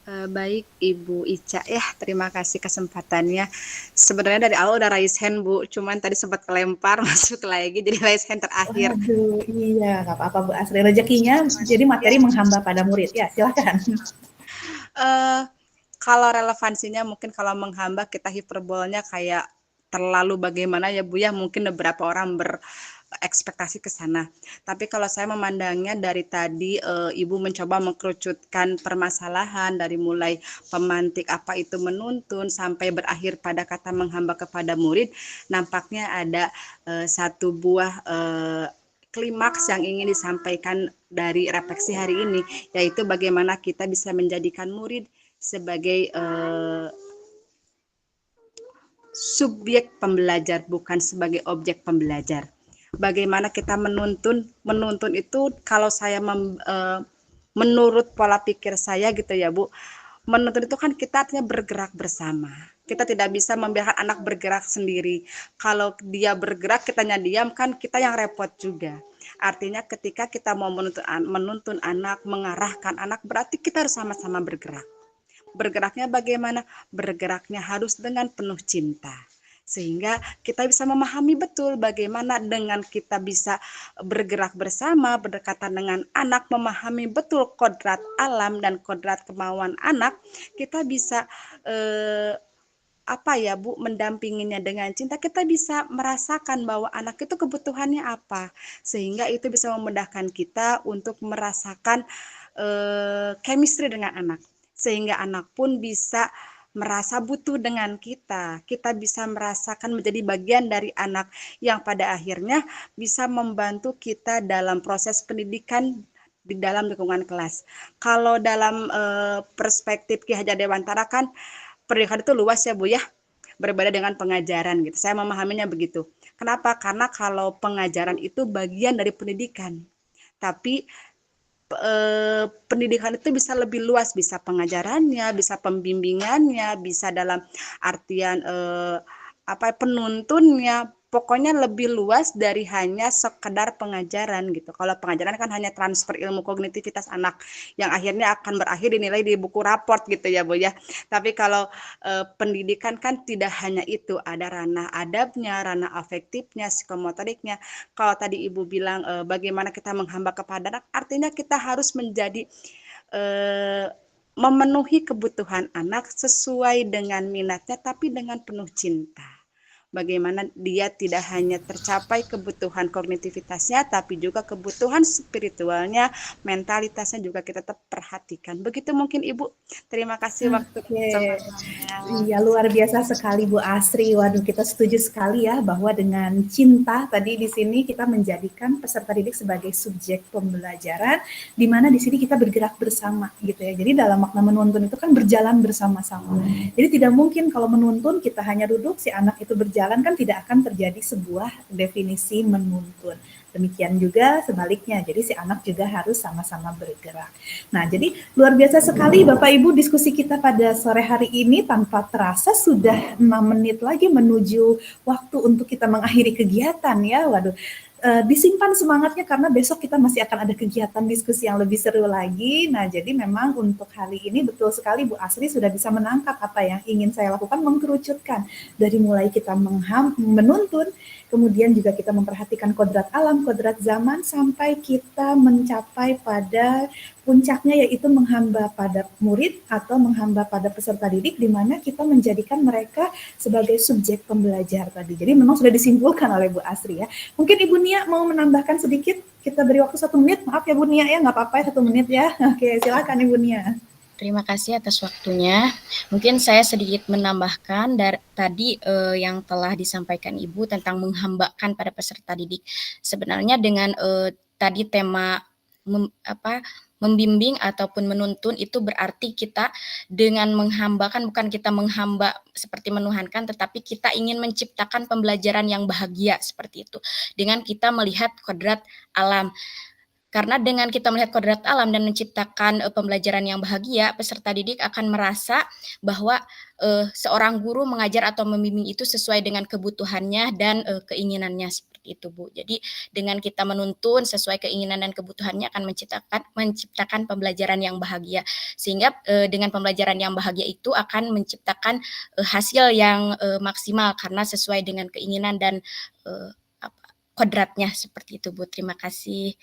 Baik Ibu Ica ya, terima kasih kesempatannya. Sebenarnya dari awal udah raise hand Bu, cuman tadi sempat kelempar masuk lagi jadi raise hand terakhir. Aduh, iya nggak apa-apa Bu Asri, rezekinya jadi materi menghamba pada murid ya, silakan. Kalau relevansinya mungkin kalau menghamba kita hiperbolnya kayak terlalu bagaimana ya Bu ya, mungkin beberapa orang berekspektasi ke sana. Tapi kalau saya memandangnya dari tadi Ibu mencoba mengkerucutkan permasalahan dari mulai pemantik apa itu menuntun sampai berakhir pada kata menghamba kepada murid, nampaknya ada satu buah klimaks yang ingin disampaikan dari refleksi hari ini, yaitu bagaimana kita bisa menjadikan murid sebagai subjek pembelajar, bukan sebagai objek pembelajar. Bagaimana kita menuntun itu kalau saya menurut pola pikir saya gitu ya Bu, menuntun itu kan kita artinya bergerak bersama. Kita tidak bisa membiarkan anak bergerak sendiri. Kalau dia bergerak kitanya diam kan kita yang repot juga. Artinya ketika kita mau menuntun anak, mengarahkan anak, berarti kita harus sama-sama bergerak. Bergeraknya bagaimana? Bergeraknya harus dengan penuh cinta. Sehingga kita bisa memahami betul bagaimana dengan kita bisa bergerak bersama, berdekatan dengan anak, memahami betul kodrat alam dan kodrat kemauan anak, kita bisa mendampinginya dengan cinta. Kita bisa merasakan bahwa anak itu kebutuhannya apa, sehingga itu bisa memudahkan kita untuk merasakan chemistry dengan anak. Sehingga anak pun bisa merasa butuh dengan kita. Kita bisa merasakan menjadi bagian dari anak yang pada akhirnya bisa membantu kita dalam proses pendidikan di dalam lingkungan kelas. Kalau dalam perspektif Ki Hajar Dewantara kan pendidikan itu luas ya Bu ya, berbeda dengan pengajaran gitu. Saya memahaminya begitu. Kenapa? Karena kalau pengajaran itu bagian dari pendidikan. Tapi pendidikan itu bisa lebih luas, bisa pengajarannya, bisa pembimbingannya, bisa dalam artian penuntunnya, pokoknya lebih luas dari hanya sekedar pengajaran gitu. Kalau pengajaran kan hanya transfer ilmu kognitivitas anak yang akhirnya akan berakhir dinilai di buku raport gitu ya Bu ya. Tapi kalau pendidikan kan tidak hanya itu, ada ranah adabnya, ranah afektifnya, psikomotoriknya. Kalau tadi Ibu bilang bagaimana kita menghamba kepada anak, artinya kita harus menjadi memenuhi kebutuhan anak sesuai dengan minatnya tapi dengan penuh cinta. Bagaimana dia tidak hanya tercapai kebutuhan kognitivitasnya, tapi juga kebutuhan spiritualnya, mentalitasnya juga kita tetap perhatikan. Begitu mungkin Ibu. Terima kasih waktu. Iya, luar biasa sekali Bu Asri. Waduh, kita setuju sekali ya bahwa dengan cinta tadi di sini kita menjadikan peserta didik sebagai subjek pembelajaran, di mana di sini kita bergerak bersama gitu ya. Jadi dalam makna menuntun itu kan berjalan bersama-sama. Jadi tidak mungkin kalau menuntun kita hanya duduk, si anak itu berjalan, kan tidak akan terjadi sebuah definisi menuntun. Demikian juga sebaliknya, jadi si anak juga harus sama-sama bergerak. Nah, jadi luar biasa sekali Bapak Ibu diskusi kita pada sore hari ini, tanpa terasa sudah 6 menit lagi menuju waktu untuk kita mengakhiri kegiatan ya. Waduh, disimpan semangatnya karena besok kita masih akan ada kegiatan diskusi yang lebih seru lagi. Nah, jadi memang untuk hari ini betul sekali Bu Asri sudah bisa menangkap apa yang ingin saya lakukan, mengkerucutkan dari mulai kita menuntun, kemudian juga kita memperhatikan kodrat alam, kodrat zaman, sampai kita mencapai pada puncaknya yaitu menghamba pada murid atau menghamba pada peserta didik, di mana kita menjadikan mereka sebagai subjek pembelajar tadi. Jadi memang sudah disimpulkan oleh Bu Asri ya. Mungkin Ibu Nia mau menambahkan sedikit, kita beri waktu 1 menit, maaf ya Bu Nia ya, nggak apa-apa ya 1 menit ya. Oke, silakan Ibu Nia. Terima kasih atas waktunya. Mungkin saya sedikit menambahkan dari tadi yang telah disampaikan Ibu tentang menghambakan pada peserta didik. Sebenarnya dengan tadi tema membimbing ataupun menuntun itu berarti kita dengan menghambakan, bukan kita menghamba seperti menuhankan, tetapi kita ingin menciptakan pembelajaran yang bahagia seperti itu. Dengan kita melihat kodrat alam. Karena dengan kita melihat kodrat alam dan menciptakan pembelajaran yang bahagia, peserta didik akan merasa bahwa seorang guru mengajar atau membimbing itu sesuai dengan kebutuhannya dan keinginannya seperti itu, Bu. Jadi dengan kita menuntun sesuai keinginan dan kebutuhannya akan menciptakan pembelajaran yang bahagia. Sehingga dengan pembelajaran yang bahagia itu akan menciptakan hasil yang maksimal karena sesuai dengan keinginan dan kodratnya seperti itu, Bu. Terima kasih.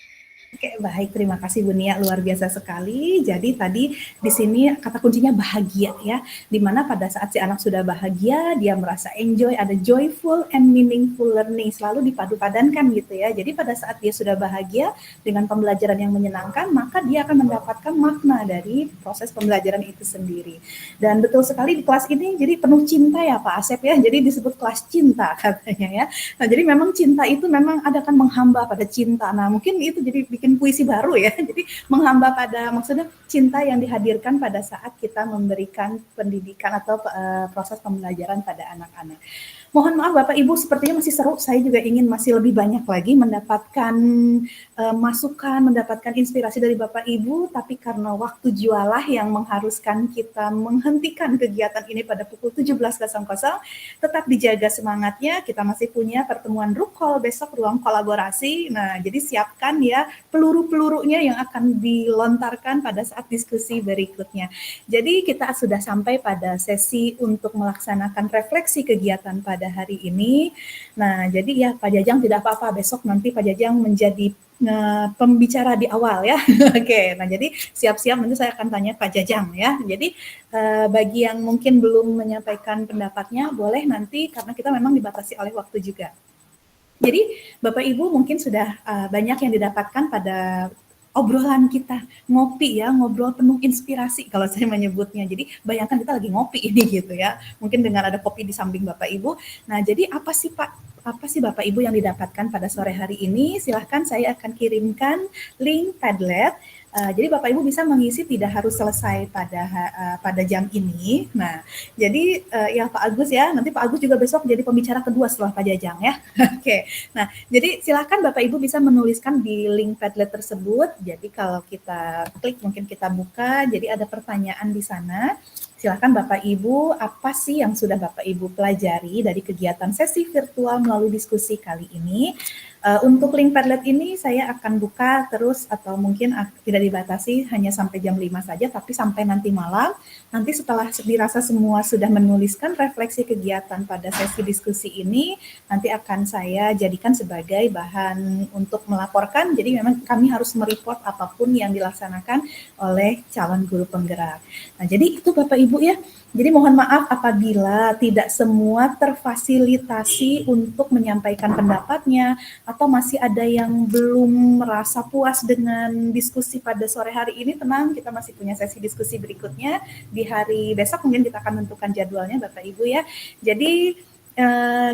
Oke, baik, terima kasih Bu Nia, luar biasa sekali. Jadi tadi di sini kata kuncinya bahagia ya, dimana pada saat si anak sudah bahagia, dia merasa enjoy, ada joyful and meaningful learning, selalu dipadu-padankan gitu ya. Jadi pada saat dia sudah bahagia dengan pembelajaran yang menyenangkan, maka dia akan mendapatkan makna dari proses pembelajaran itu sendiri. Dan betul sekali di kelas ini jadi penuh cinta ya Pak Asep ya, jadi disebut kelas cinta katanya ya. Nah jadi memang cinta itu memang ada kan menghamba pada cinta. Nah mungkin itu jadi bikin puisi baru ya. Jadi menghamba pada, maksudnya cinta yang dihadirkan pada saat kita memberikan pendidikan atau proses pembelajaran pada anak-anak. Mohon maaf Bapak Ibu, sepertinya masih seru. Saya juga ingin masih lebih banyak lagi mendapatkan masukan, mendapatkan inspirasi dari Bapak Ibu, tapi karena waktu jualah yang mengharuskan kita menghentikan kegiatan ini pada pukul 17.00, tetap dijaga semangatnya. Kita masih punya pertemuan Rukol besok, ruang kolaborasi. Nah, jadi siapkan ya peluru-pelurunya yang akan dilontarkan pada saat diskusi berikutnya. Jadi kita sudah sampai pada sesi untuk melaksanakan refleksi kegiatan pada hari ini. Nah, jadi ya Pak Jajang tidak apa-apa, besok nanti Pak Jajang menjadi pembicara di awal ya. Oke, nah jadi siap-siap nanti saya akan tanya Pak Jajang ya. Jadi bagi yang mungkin belum menyampaikan pendapatnya, boleh nanti karena kita memang dibatasi oleh waktu juga. Jadi Bapak Ibu mungkin sudah banyak yang didapatkan pada obrolan kita, ngopi ya, ngobrol penuh inspirasi kalau saya menyebutnya. Jadi bayangkan kita lagi ngopi ini gitu ya, mungkin dengan ada kopi di samping Bapak Ibu. Nah jadi apa sih Bapak Ibu yang didapatkan pada sore hari ini? Silahkan saya akan kirimkan link Padlet. Jadi Bapak Ibu bisa mengisi, tidak harus selesai pada jam ini. Nah, jadi ya Pak Agus ya, nanti Pak Agus juga besok jadi pembicara kedua setelah Pak Jajang ya. Oke. Nah, jadi silakan Bapak Ibu bisa menuliskan di link Padlet tersebut. Jadi kalau kita klik, mungkin kita buka, jadi ada pertanyaan di sana. Silakan Bapak Ibu, apa sih yang sudah Bapak Ibu pelajari dari kegiatan sesi virtual melalui diskusi kali ini? Untuk link Padlet ini saya akan buka terus atau mungkin tidak dibatasi hanya sampai jam 5 saja, tapi sampai nanti malam. Nanti setelah dirasa semua sudah menuliskan refleksi kegiatan pada sesi diskusi ini, nanti akan saya jadikan sebagai bahan untuk melaporkan. Jadi memang kami harus mereport apapun yang dilaksanakan oleh calon guru penggerak. Nah, jadi itu Bapak Ibu ya. Jadi mohon maaf apabila tidak semua terfasilitasi untuk menyampaikan pendapatnya atau masih ada yang belum merasa puas dengan diskusi pada sore hari ini. Tenang, kita masih punya sesi diskusi berikutnya di hari besok, mungkin kita akan tentukan jadwalnya Bapak Ibu ya. Jadi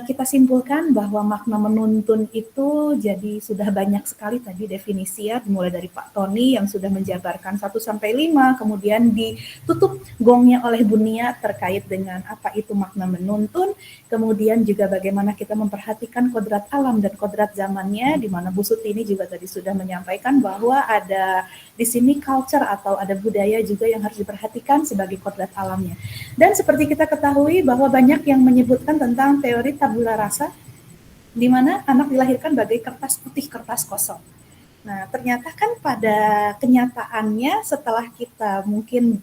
kita simpulkan bahwa makna menuntun itu jadi sudah banyak sekali tadi definisi ya, mulai dari Pak Tony yang sudah menjabarkan 1-5, kemudian ditutup gongnya oleh Bu Nia terkait dengan apa itu makna menuntun, kemudian juga bagaimana kita memperhatikan kodrat alam dan kodrat zamannya, di mana Bu Sutini juga tadi sudah menyampaikan bahwa ada di sini culture atau ada budaya juga yang harus diperhatikan sebagai kodrat alamnya. Dan seperti kita ketahui bahwa banyak yang menyebutkan tentang teori tabula rasa, di mana anak dilahirkan bagai kertas putih, kertas kosong. Nah, ternyata kan pada kenyataannya setelah kita mungkin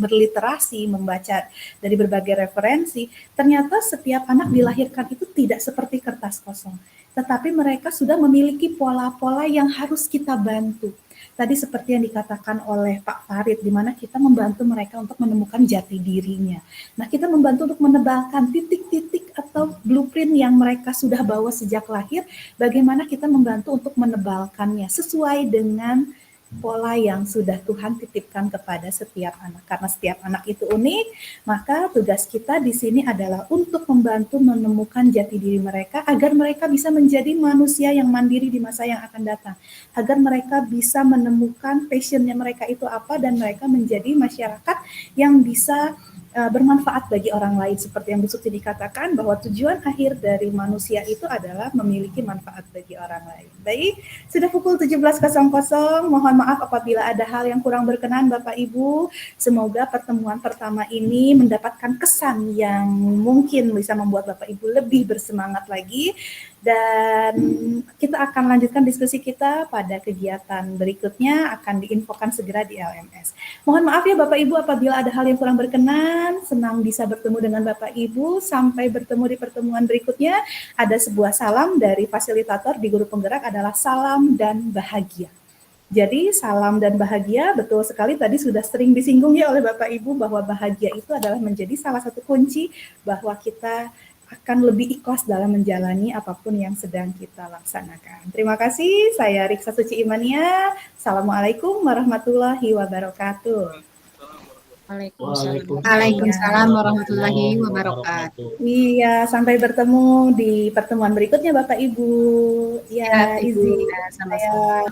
berliterasi, membaca dari berbagai referensi, ternyata setiap anak dilahirkan itu tidak seperti kertas kosong, tetapi mereka sudah memiliki pola-pola yang harus kita bantu. Tadi seperti yang dikatakan oleh Pak Farid, di mana kita membantu mereka untuk menemukan jati dirinya. Nah, kita membantu untuk menebalkan titik-titik atau blueprint yang mereka sudah bawa sejak lahir, bagaimana kita membantu untuk menebalkannya sesuai dengan pola yang sudah Tuhan titipkan kepada setiap anak. Karena setiap anak itu unik, maka tugas kita di sini adalah untuk membantu menemukan jati diri mereka agar mereka bisa menjadi manusia yang mandiri di masa yang akan datang. Agar mereka bisa menemukan passionnya mereka itu apa dan mereka menjadi masyarakat yang bisa bermanfaat bagi orang lain. Seperti yang Bu Suti dikatakan bahwa tujuan akhir dari manusia itu adalah memiliki manfaat bagi orang lain. Baik, sudah pukul 17.00, mohon maaf apabila ada hal yang kurang berkenan Bapak Ibu. Semoga pertemuan pertama ini mendapatkan kesan yang mungkin bisa membuat Bapak Ibu lebih bersemangat lagi. Dan kita akan lanjutkan diskusi kita pada kegiatan berikutnya, akan diinfokan segera di LMS. Mohon maaf ya Bapak Ibu apabila ada hal yang kurang berkenan, senang bisa bertemu dengan Bapak Ibu, sampai bertemu di pertemuan berikutnya. Ada sebuah salam dari fasilitator di Guru Penggerak adalah salam dan bahagia. Jadi salam dan bahagia, betul sekali tadi sudah sering disinggung ya oleh Bapak Ibu bahwa bahagia itu adalah menjadi salah satu kunci bahwa kita akan lebih ikhlas dalam menjalani apapun yang sedang kita laksanakan. Terima kasih, saya Riksa Suci Imania. Assalamualaikum warahmatullahi wabarakatuh. Waalaikumsalam warahmatullahi wabarakatuh. Iya, sampai bertemu di pertemuan berikutnya Bapak Ibu. Ya, izin. Sama-sama.